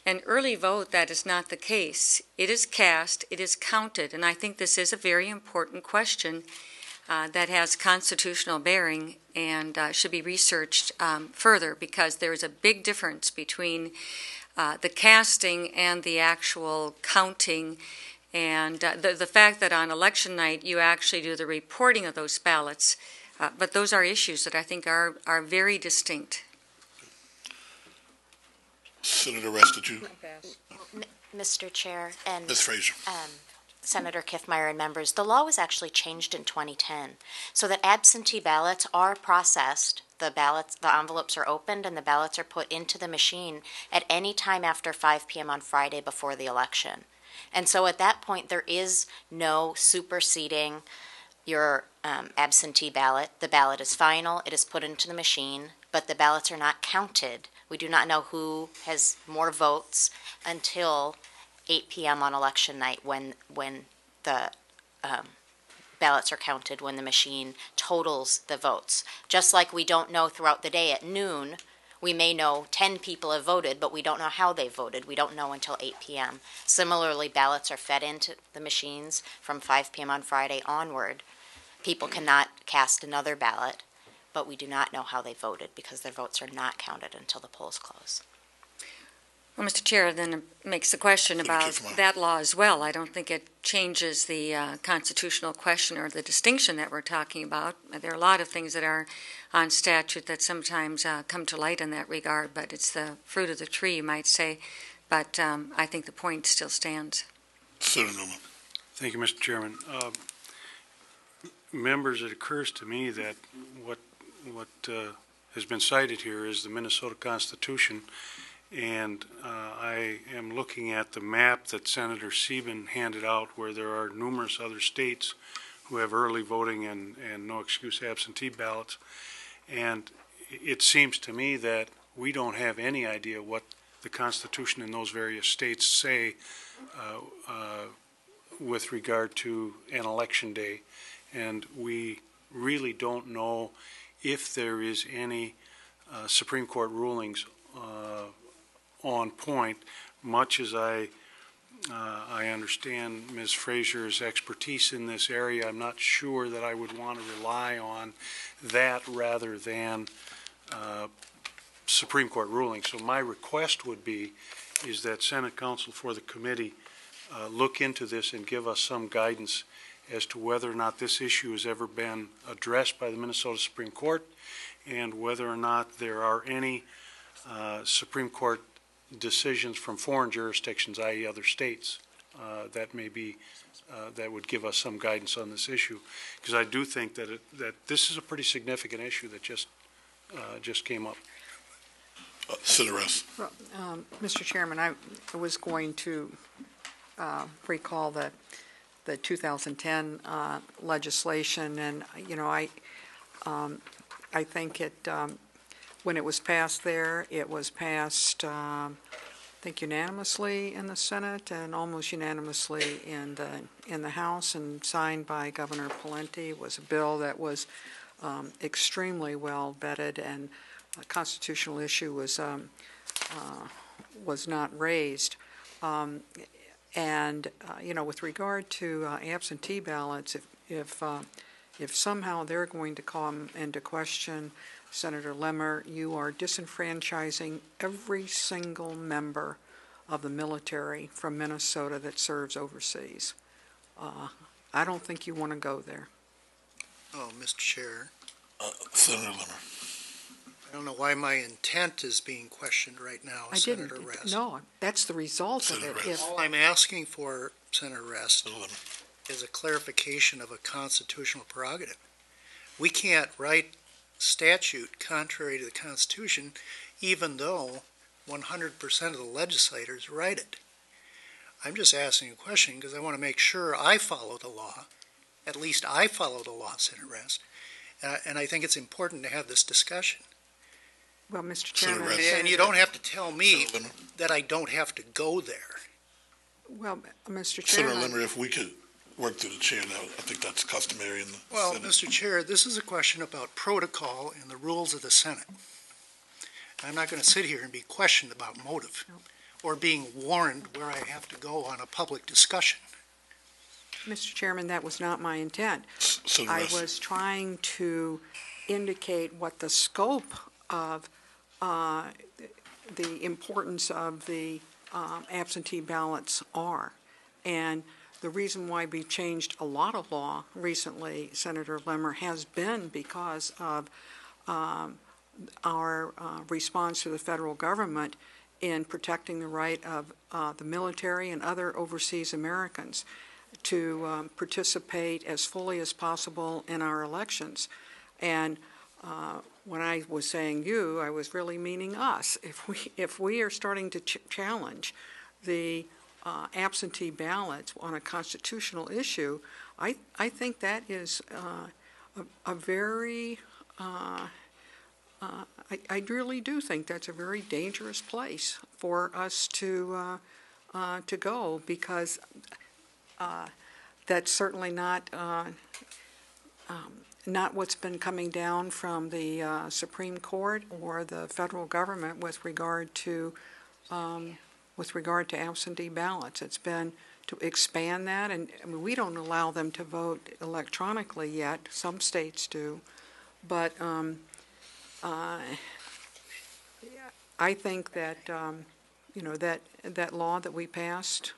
An early vote, that is not the case. It is cast, it is counted, and I think this is a very important question that has constitutional bearing and should be researched further, because there is a big difference between the casting and the actual counting, and the fact that on election night you actually do the reporting of those ballots. But those are issues that I think are very distinct. Senator Rest, did you? Mr. Chair and Ms. Frazier. Senator Kiffmeyer and members, the law was actually changed in 2010 so that absentee ballots are processed, the envelopes are opened, and the ballots are put into the machine at any time after 5 p.m. on Friday before the election. And so at that point, there is no superseding your absentee ballot. The ballot is final, it is put into the machine, but the ballots are not counted. We do not know who has more votes until 8 p.m. on election night when the ballots are counted, when the machine totals the votes. Just like we don't know throughout the day at noon, we may know 10 people have voted, but we don't know how they voted. We don't know until 8 p.m. Similarly, ballots are fed into the machines from 5 p.m. on Friday onward. People cannot cast another ballot, but we do not know how they voted because their votes are not counted until the polls close. Well, Mr. Chair, then it makes the question about that law as well. I don't think it changes the constitutional question or the distinction that we're talking about. There are a lot of things that are on statute that sometimes come to light in that regard, but it's the fruit of the tree, you might say. But I think the point still stands. Senator Newman. Thank you, Mr. Chairman. Members, it occurs to me that what has been cited here is the Minnesota Constitution, and I am looking at the map that Senator Sieben handed out where there are numerous other states who have early voting and no excuse absentee ballots, and it seems to me that we don't have any idea what the Constitution in those various states say with regard to an election day, and we really don't know if there is any Supreme Court rulings on point. Much as I understand Ms. Frazier's expertise in this area, I'm not sure that I would want to rely on that rather than Supreme Court rulings. So my request would be is that Senate counsel for the committee look into this and give us some guidance as to whether or not this issue has ever been addressed by the Minnesota Supreme Court and whether or not there are any Supreme Court decisions from foreign jurisdictions, i.e. other states, that may be that would give us some guidance on this issue, because I do think that that this is a pretty significant issue that just came up. Senator Ress. Well, Mr. Chairman, I was going to recall the 2010 legislation, and I think it when it was passed there, it was passed I think unanimously in the Senate and almost unanimously in the House, and signed by Governor Pawlenty. It was a bill that was extremely well vetted, and a constitutional issue was not raised. With regard to absentee ballots, if somehow they're going to come into question, Senator Lemmer, you are disenfranchising every single member of the military from Minnesota that serves overseas. I don't think you want to go there. Oh, Mr. Chair. Senator Lemmer. I don't know why my intent is being questioned right now, Senator Rest. No, that's the result of it. All I'm asking for, Senator Rest, is a clarification of a constitutional prerogative. We can't write statute contrary to the Constitution, even though 100% of the legislators write it. I'm just asking a question because I want to make sure I follow the law. At least I follow the law, Senator Rest. And I think it's important to have this discussion. Well, Mr. Chairman, and you don't have to tell me that I don't have to go there. Well, Mr. Chairman. Senator Lemmer, if we could work through the chair now, I think that's customary in the Senate. Mr. Chair, this is a question about protocol and the rules of the Senate. I'm not going to sit here and be questioned about motive or being warned where I have to go on a public discussion. Mr. Chairman, that was not my intent. I was trying to indicate what the scope of the importance of the absentee ballots are. And the reason why we changed a lot of law recently, Senator Lemmer, has been because of our response to the federal government in protecting the right of the military and other overseas Americans to participate as fully as possible in our elections. And when I was saying you, I was really meaning us. If we are starting to challenge the absentee ballots on a constitutional issue, I think that is a very I really do think that's a very dangerous place for us to go, because that's certainly not what's been coming down from the Supreme Court or the federal government with regard to absentee ballots. It's been to expand that, and I mean, we don't allow them to vote electronically yet. Some states do, but I think that that law that we passed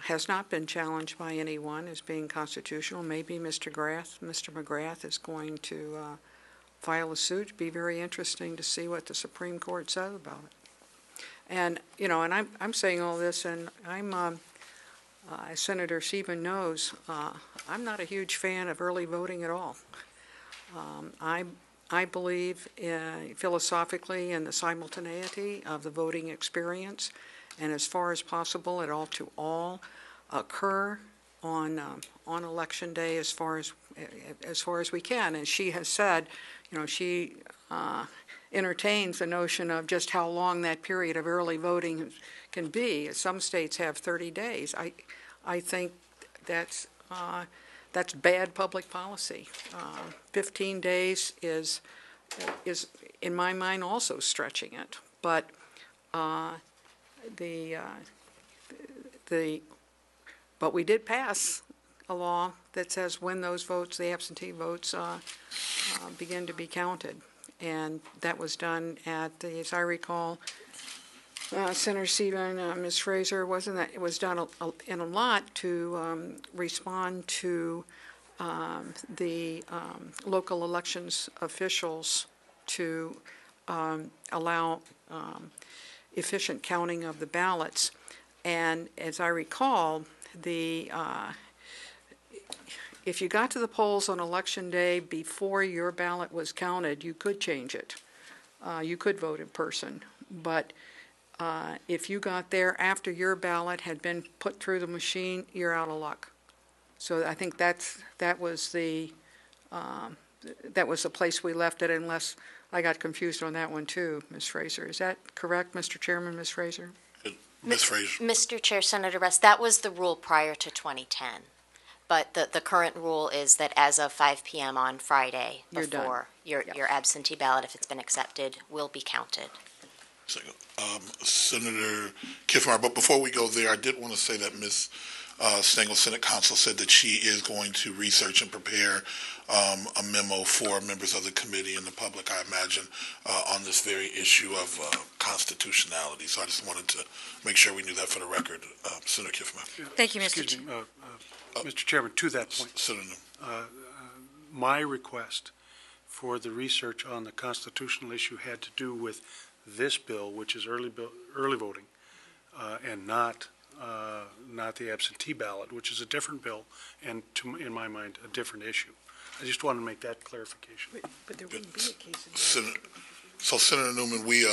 has not been challenged by anyone as being constitutional. Maybe Mr. McGrath is going to file a suit. It'd be very interesting to see what the Supreme Court says about it. And, you know, and I'm saying all this, and I'm, as Senator Sieben knows, I'm not a huge fan of early voting at all. I believe philosophically in the simultaneity of the voting experience, and as far as possible, it ought to all occur on election day as far as we can. And she has said, you know, she entertains the notion of just how long that period of early voting can be. Some states have 30 days. I think that's bad public policy. 15 days is in my mind also stretching it. But but we did pass a law that says when those votes, the absentee votes, begin to be counted. And that was done at the, as I recall, Senator Sieben, Ms. Fraser, wasn't that, it was done in a lot to respond to the local elections officials to allow efficient counting of the ballots. And as I recall, if you got to the polls on election day before your ballot was counted, you could change it. You could vote in person. But if you got there after your ballot had been put through the machine, you're out of luck. So I think that was the place we left it, unless I got confused on that one too, Ms. Fraser. Is that correct, Mr. Chairman, Ms. Fraser? Ms. Fraser. Mr. Chair, Senator Russ, that was the rule prior to 2010. But the current rule is that as of 5 p.m. on Friday, before your absentee ballot, if it's been accepted, will be counted. Senator Kiffmeyer, but before we go there, I did want to say that Ms. Stengel, Senate Counsel, said that she is going to research and prepare a memo for members of the committee and the public, I imagine, on this very issue of constitutionality. So I just wanted to make sure we knew that for the record. Senator Kiffmeyer. Thank you, Mr. Chairman. Mr. Chairman, to that point, Senator. My request for the research on the constitutional issue had to do with this bill, which is early voting, and not the absentee ballot, which is a different bill, and in my mind, a different issue. I just want to make that clarification. But there wouldn't be a case of So, Senator Newman, we're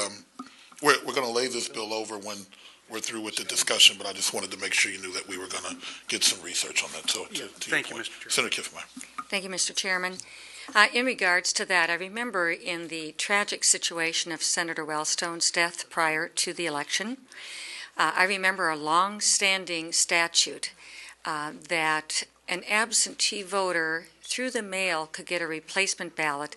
going to lay this bill over when we're through with the discussion, but I just wanted to make sure you knew that we were going to get some research on that. So, thank you, Mr. Chairman. Senator Kiffmeyer. Thank you, Mr. Chairman. In regards to that, I remember in the tragic situation of Senator Wellstone's death prior to the election, I remember a long-standing statute that an absentee voter through the mail could get a replacement ballot,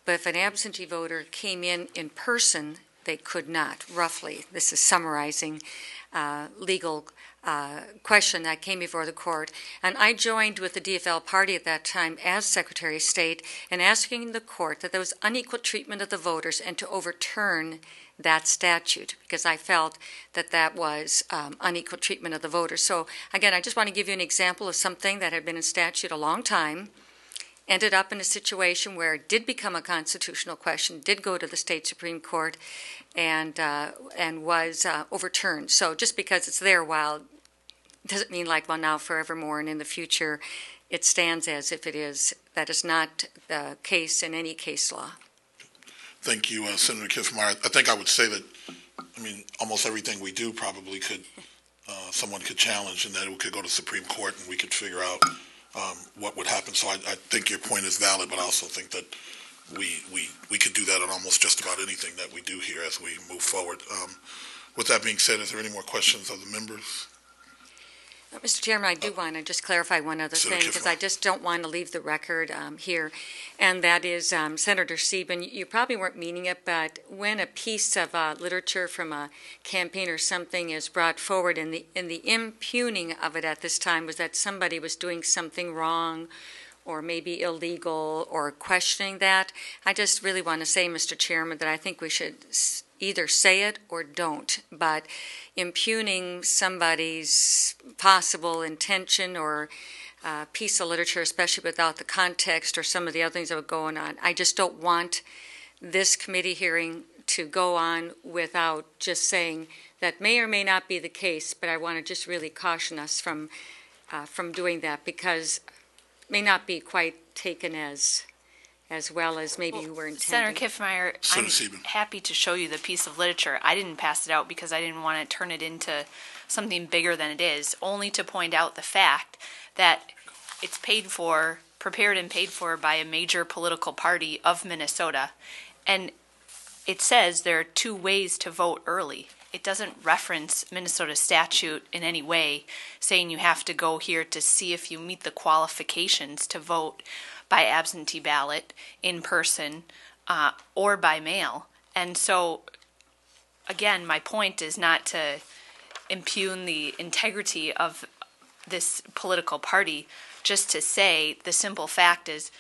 but if an absentee voter came in person, they could not, roughly. This is summarizing legal question that came before the court. And I joined with the DFL party at that time as Secretary of State in asking the court that there was unequal treatment of the voters and to overturn that statute, because I felt that that was unequal treatment of the voters. So again, I just want to give you an example of something that had been in statute a long time, ended up in a situation where it did become a constitutional question, did go to the state Supreme Court, and was overturned. So just because it's there a while doesn't mean like, well, now forevermore and in the future it stands as if it is. That is not the case in any case law. Thank you, Senator Kiffmeyer. I think I would say that, I mean, almost everything we do probably could, someone could challenge, and that it could go to Supreme Court and we could figure out what would happen. So I think your point is valid, but I also think that we could do that on almost just about anything that we do here as we move forward. With that being said, is there any more questions of the members? Mr. Chairman, I do want to just clarify one other thing, because I just don't want to leave the record here, and that is, Senator Sieben, you probably weren't meaning it, but when a piece of literature from a campaign or something is brought forward, and the impugning of it at this time was that somebody was doing something wrong or maybe illegal or questioning that, I just really want to say, Mr. Chairman, that I think we should either say it or don't, but impugning somebody's possible intention or piece of literature, especially without the context or some of the other things that were going on, I just don't want this committee hearing to go on without just saying that may or may not be the case, but I want to just really caution us from doing that, because it may not be quite taken as well as maybe you were intending. Senator Kiffmeyer, I'm happy to show you the piece of literature. I didn't pass it out because I didn't want to turn it into something bigger than it is, only to point out the fact that it's prepared and paid for by a major political party of Minnesota. And it says there are 2 ways to vote early. It doesn't reference Minnesota statute in any way, saying you have to go here to see if you meet the qualifications to vote by absentee ballot, in person, or by mail. And so, again, my point is not to impugn the integrity of this political party, just to say the simple fact is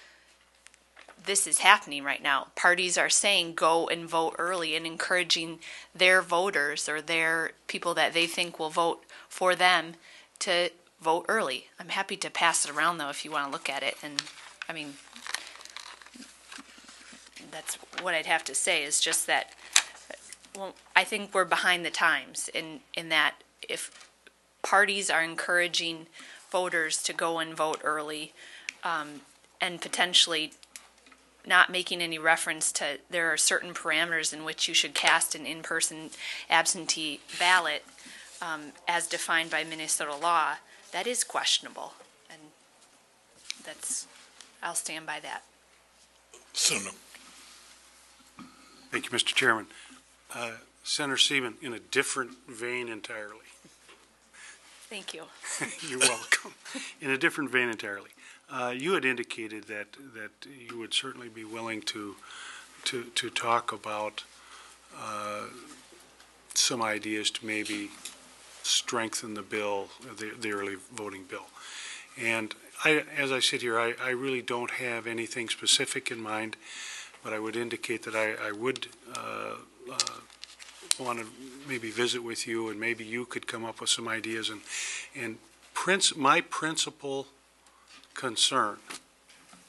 this is happening right now. Parties are saying go and vote early and encouraging their voters or their people that they think will vote for them to vote early. I'm happy to pass it around, though, if you want to look at it. And I mean, that's what I'd have to say, is just that, well, I think we're behind the times in that if parties are encouraging voters to go and vote early, and potentially not making any reference to there are certain parameters in which you should cast an in-person absentee ballot, as defined by Minnesota law, that is questionable. And I'll stand by that. Senator. Thank you, Mr. Chairman. Senator Sieben, in a different vein entirely. Thank you. You're welcome. In a different vein entirely. You had indicated that you would certainly be willing to talk about some ideas to maybe strengthen the bill, the early voting bill. And as I sit here, I really don't have anything specific in mind, but I would indicate that I would want to maybe visit with you, and maybe you could come up with some ideas. And my principal concern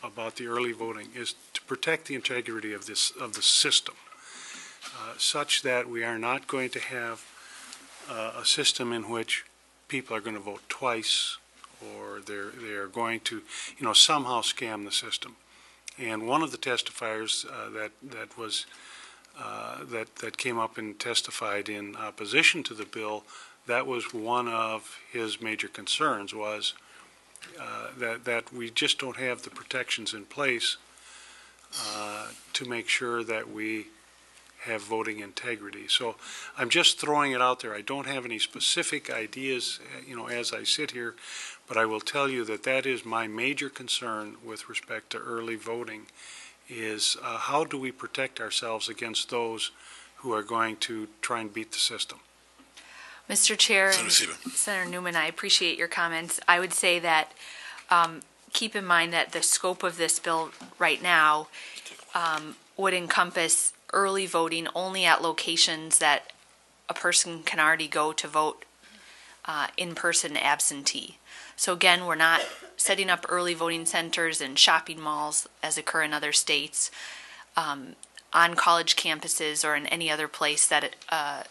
about the early voting is to protect the integrity of the system, such that we are not going to have a system in which people are going to vote twice, or they are going to, somehow scam the system. And one of the testifiers that came up and testified in opposition to the bill, that was one of his major concerns, was that we just don't have the protections in place to make sure that we have voting integrity. So I'm just throwing it out there. I don't have any specific ideas, as I sit here, but I will tell you that is my major concern with respect to early voting, is how do we protect ourselves against those who are going to try and beat the system? Mr. Chair, Senator Newman, I appreciate your comments. I would say that keep in mind that the scope of this bill right now would encompass early voting only at locations that a person can already go to vote in-person absentee. So again, we're not setting up early voting centers in shopping malls as occur in other states, on college campuses, or in any other place that a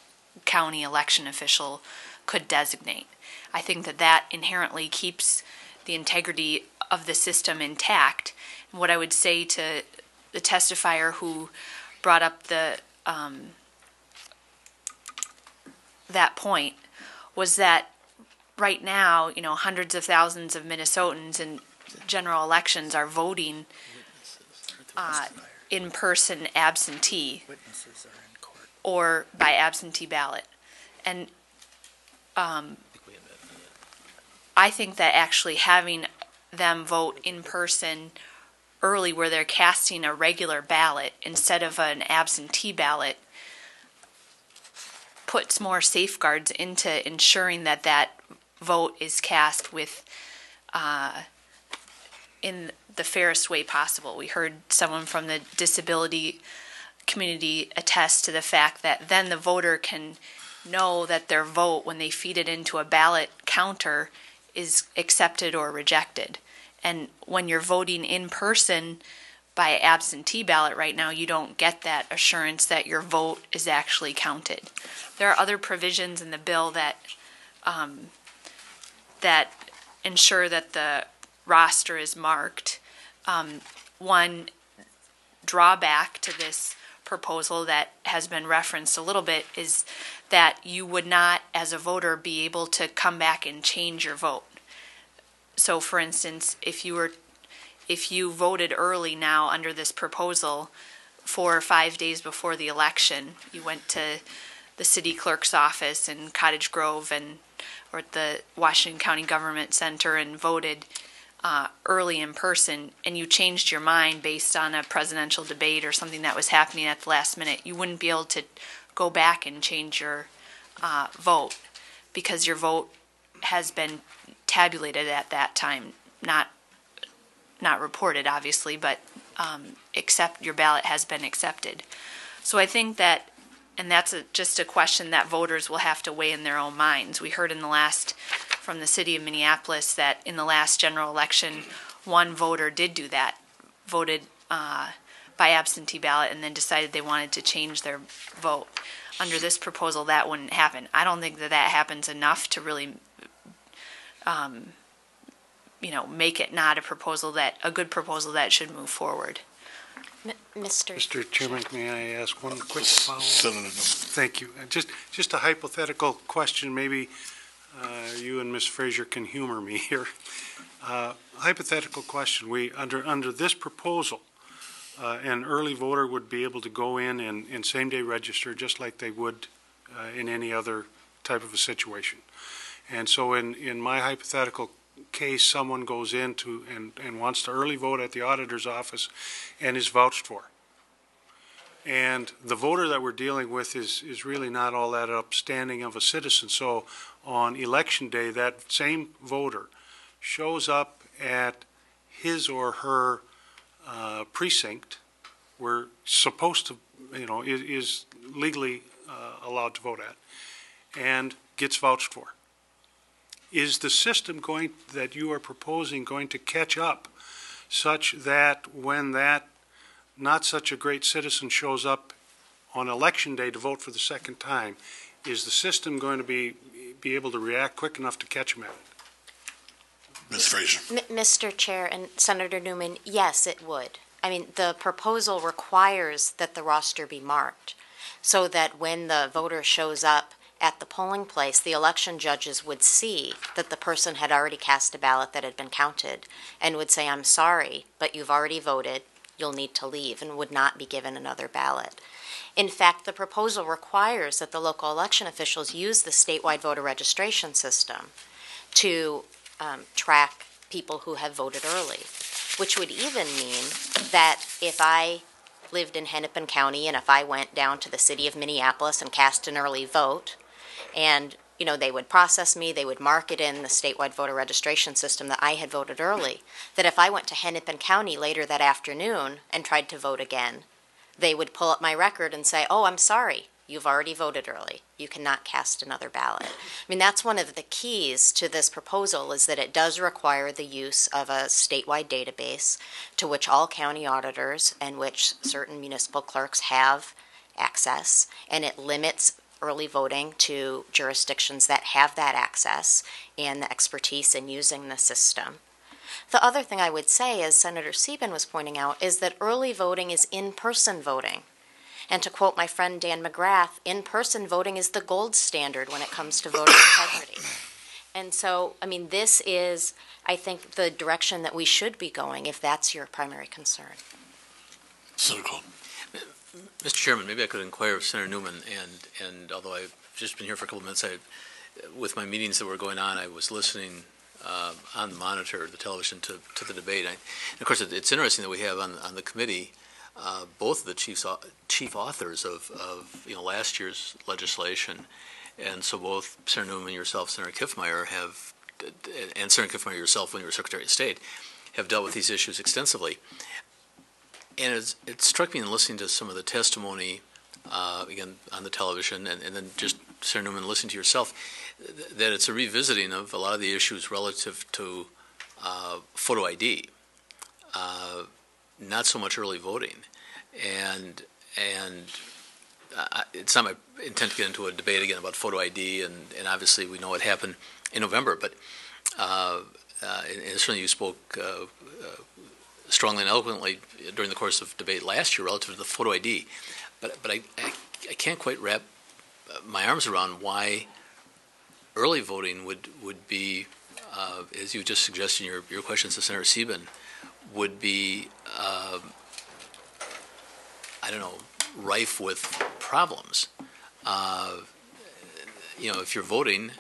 county election official could designate. I think that inherently keeps the integrity of the system intact. And what I would say to the testifier who brought up that point was that right now, hundreds of thousands of Minnesotans in general elections are voting in-person absentee or by absentee ballot. And I think that actually having them vote in person early, where they're casting a regular ballot instead of an absentee ballot, puts more safeguards into ensuring that vote is cast with in the fairest way possible. We heard someone from the disability community attest to the fact that then the voter can know that their vote, when they feed it into a ballot counter, is accepted or rejected. And when you're voting in person, by absentee ballot right now, you don't get that assurance that your vote is actually counted. There are other provisions in the bill that that ensure that the roster is marked. One drawback to this proposal that has been referenced a little bit is that you would not, as a voter, be able to come back and change your vote. So, for instance, if you voted early now under this proposal 4 or 5 days before the election, you went to the city clerk's office in Cottage Grove or at the Washington County Government Center and voted early in person, and you changed your mind based on a presidential debate or something that was happening at the last minute, you wouldn't be able to go back and change your vote because your vote has been tabulated at that time, not reported, obviously, but your ballot has been accepted. So I think that, and that's just a question that voters will have to weigh in their own minds. We heard from the city of Minneapolis that in the last general election, one voter did do that, voted by absentee ballot, and then decided they wanted to change their vote. Under this proposal, that wouldn't happen. I don't think that happens enough to really make it not a good proposal that should move forward. Mr. Chairman, may I ask one quick follow-up? Thank you. Just a hypothetical question. Maybe you and Ms. Frazier can humor me here. Hypothetical question. Under this proposal, an early voter would be able to go in and same-day register just like they would in any other type of a situation. And so in my hypothetical case, someone goes in and wants to early vote at the auditor's office and is vouched for. And the voter that we're dealing with is really not all that upstanding of a citizen. So on election day, that same voter shows up at his or her precinct, we're supposed to, is legally allowed to vote at, and gets vouched for. Is the system that you are proposing going to catch up such that when that not such a great citizen shows up on election day to vote for the second time, is the system going to be able to react quick enough to catch him at it? Ms. Frazier. Mr. Chair and Senator Newman, yes, it would. I mean, the proposal requires that the roster be marked so that when the voter shows up at the polling place, the election judges would see that the person had already cast a ballot that had been counted and would say, I'm sorry, but you've already voted, you'll need to leave, and would not be given another ballot. In fact, the proposal requires that the local election officials use the statewide voter registration system to track people who have voted early, which would even mean that if I lived in Hennepin County and if I went down to the city of Minneapolis and cast an early vote, and they would process me, they would mark it in the statewide voter registration system that I had voted early, that if I went to Hennepin County later that afternoon and tried to vote again, they would pull up my record and say, oh, I'm sorry, you've already voted early. You cannot cast another ballot. I mean, that's one of the keys to this proposal, is that it does require the use of a statewide database to which all county auditors and which certain municipal clerks have access, and it limits early voting to jurisdictions that have that access and the expertise in using the system. The other thing I would say, as Senator Sieben was pointing out, is that early voting is in-person voting. And to quote my friend Dan McGrath, in-person voting is the gold standard when it comes to voter integrity. And so, I mean, this is, I think, the direction that we should be going if that's your primary concern. Senator Cole. Mr. Chairman, maybe I could inquire of Senator Newman, and although I've just been here for a couple of minutes, with my meetings that were going on, I was listening on the monitor, the television, to the debate. And of course, it's interesting that we have on the committee both of the chief authors of last year's legislation, and so both Senator Newman, yourself, Senator Kiffmeyer and Senator Kiffmeyer yourself, when you were Secretary of State, have dealt with these issues extensively. And it struck me in listening to some of the testimony, again, on the television, and then just, Senator Newman, listening to yourself, that it's a revisiting of a lot of the issues relative to photo ID. not so much early voting. And it's not my intent to get into a debate again about photo ID, and obviously we know what happened in November, but and certainly you spoke strongly and eloquently during the course of debate last year relative to the photo ID. But I can't quite wrap my arms around why early voting would be, as you just suggested in your questions to Senator Sieben, would be, rife with problems. If you're voting,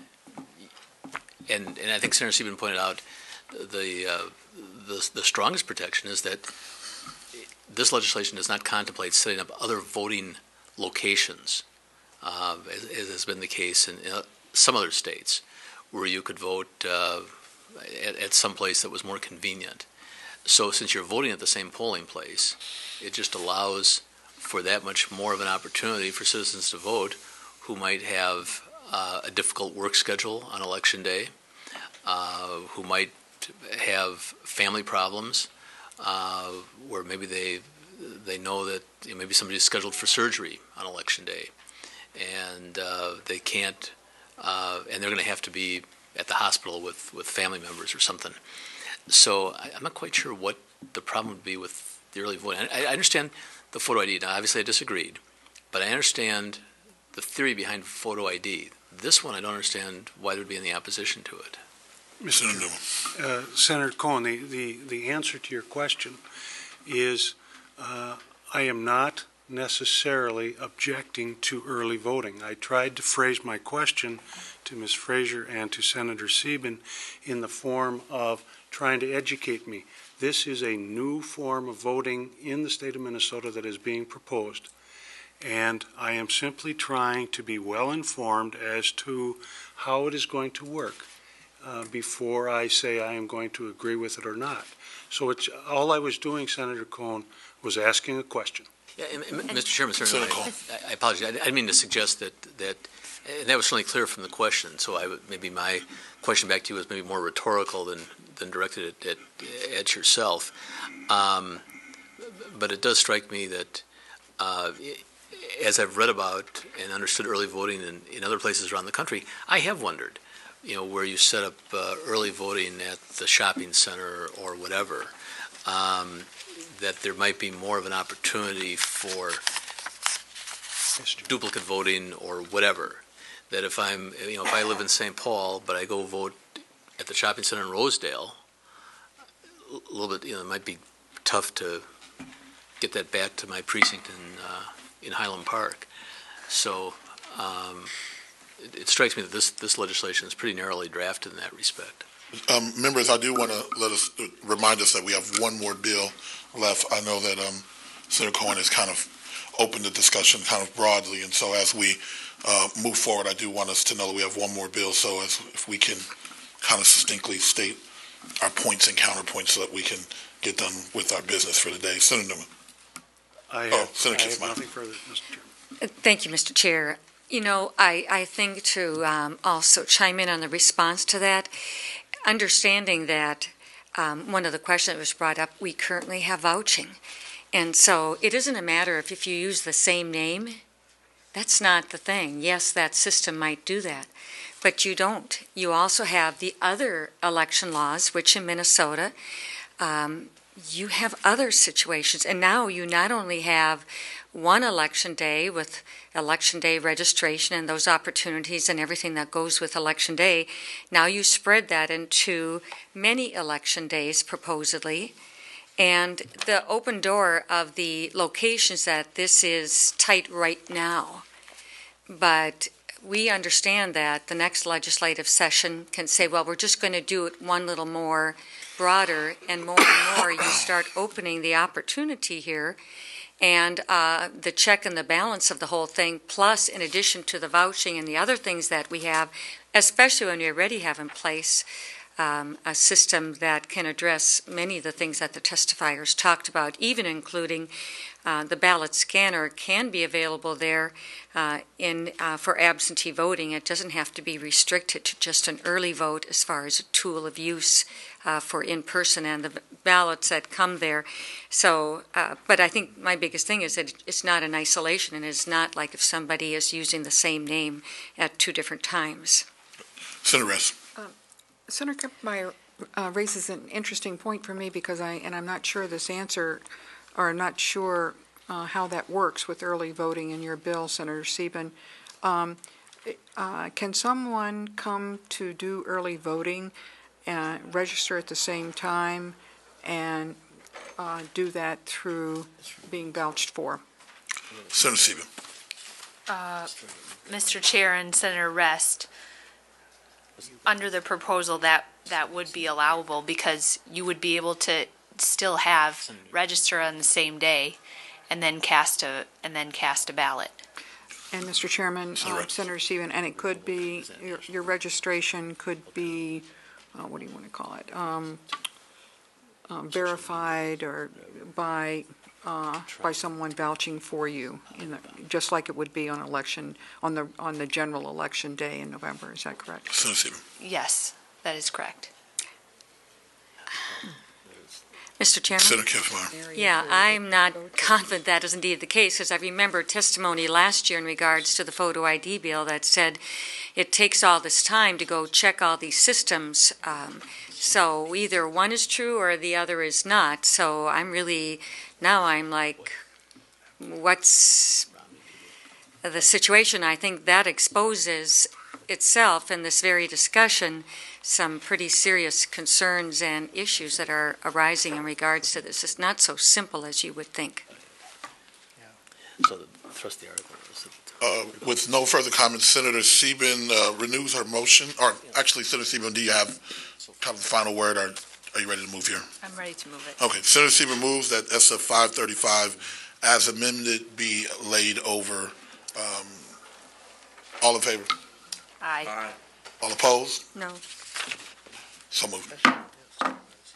and I think Senator Sieben pointed out, the strongest protection is that this legislation does not contemplate setting up other voting locations, as has been the case in some other states, where you could vote at some place that was more convenient. So since you're voting at the same polling place, it just allows for that much more of an opportunity for citizens to vote who might have a difficult work schedule on Election Day, who might have family problems, where maybe they know that maybe somebody's scheduled for surgery on Election Day, and they can't, and they're going to have to be at the hospital with family members or something. So I'm not quite sure what the problem would be with the early voting. I understand the photo ID. Now, obviously, I disagreed, but I understand the theory behind photo ID. This one, I don't understand why there would be any opposition to it. Mr. Newman. Senator Cohen, the answer to your question is I am not necessarily objecting to early voting. I tried to phrase my question to Ms. Frazier and to Senator Sieben in the form of trying to educate me. This is a new form of voting in the state of Minnesota that is being proposed, and I am simply trying to be well informed as to how it is going to work before I say I am going to agree with it or not. So it's all I was doing, Senator Cohen, was asking a question. Yeah, Mr. Chairman, I apologize. I didn't mean to suggest that and that was certainly clear from the question. So maybe my question back to you was maybe more rhetorical than directed at yourself. But it does strike me that as I've read about and understood early voting in other places around the country, I have wondered, where you set up early voting at the shopping center or whatever, that there might be more of an opportunity for duplicate voting or whatever. That if if I live in St. Paul, but I go vote at the shopping center in Rosedale, a little bit, it might be tough to get that back to my precinct in Highland Park. So it strikes me that this legislation is pretty narrowly drafted in that respect. Members, I do want to remind us that we have one more bill left. I know that Senator Cohen has kind of opened the discussion kind of broadly, and so as we move forward, I do want us to know that we have one more bill, so if we can kind of succinctly state our points and counterpoints so that we can get done with our business for the day. Senator Newman. I have nothing further, Mr. Chairman. Thank you, Mr. Chair. I think to also chime in on the response to that, understanding that one of the questions that was brought up, we currently have vouching. And so it isn't a matter of if you use the same name, that's not the thing. Yes, that system might do that, but you don't. You also have the other election laws, which in Minnesota, you have other situations. And now you not only have one election day with election day registration and those opportunities and everything that goes with election day, now you spread that into many election days, supposedly. And the open door of the locations that this is tight right now. But we understand that the next legislative session can say, well, we're just going to do it one little more broader, and more you start opening the opportunity here. And the check and the balance of the whole thing, plus in addition to the vouching and the other things that we have, especially when we already have in place a system that can address many of the things that the testifiers talked about, even including the ballot scanner can be available there for absentee voting. It doesn't have to be restricted to just an early vote as far as a tool of use for in-person and the ballots that come there. So, but I think my biggest thing is that it's not in isolation, and it's not like if somebody is using the same name at two different times. Senator Ress. Senator Kiffmeyer raises an interesting point for me because I'm not sure this answer, or I'm not sure how that works with early voting in your bill, Senator Sieben. Can someone come to do early voting and register at the same time and do that through being vouched for? Senator Sieben. Mr. Chair and Senator Rest, under the proposal that would be allowable because you would be able to still have register on the same day and then cast a ballot. And Mr. Chairman, Senator Sieben, and it could be your registration could be what do you want to call it? Verified or by someone vouching for you, just like it would be on the general election day in November. Is that correct? Senator Sieben. Yes, that is correct. Mr. Chairman? Senator Kiffmeyer. Yeah, I'm not confident that is indeed the case, because I remember testimony last year in regards to the photo ID bill that said it takes all this time to go check all these systems. So either one is true or the other is not. So I'm like, what's the situation? I think that exposes itself in this very discussion some pretty serious concerns and issues that are arising in regards to this. It's not so simple as you would think. So trust the article. With no further comments, Senator Sieben renews her motion. Or actually, Senator Sieben, do you have kind of the final word, or are you ready to move here? I'm ready to move it. Okay. Senator Sieben moves that SF 535 as amended be laid over. All in favor? Aye. All opposed? No. So moved.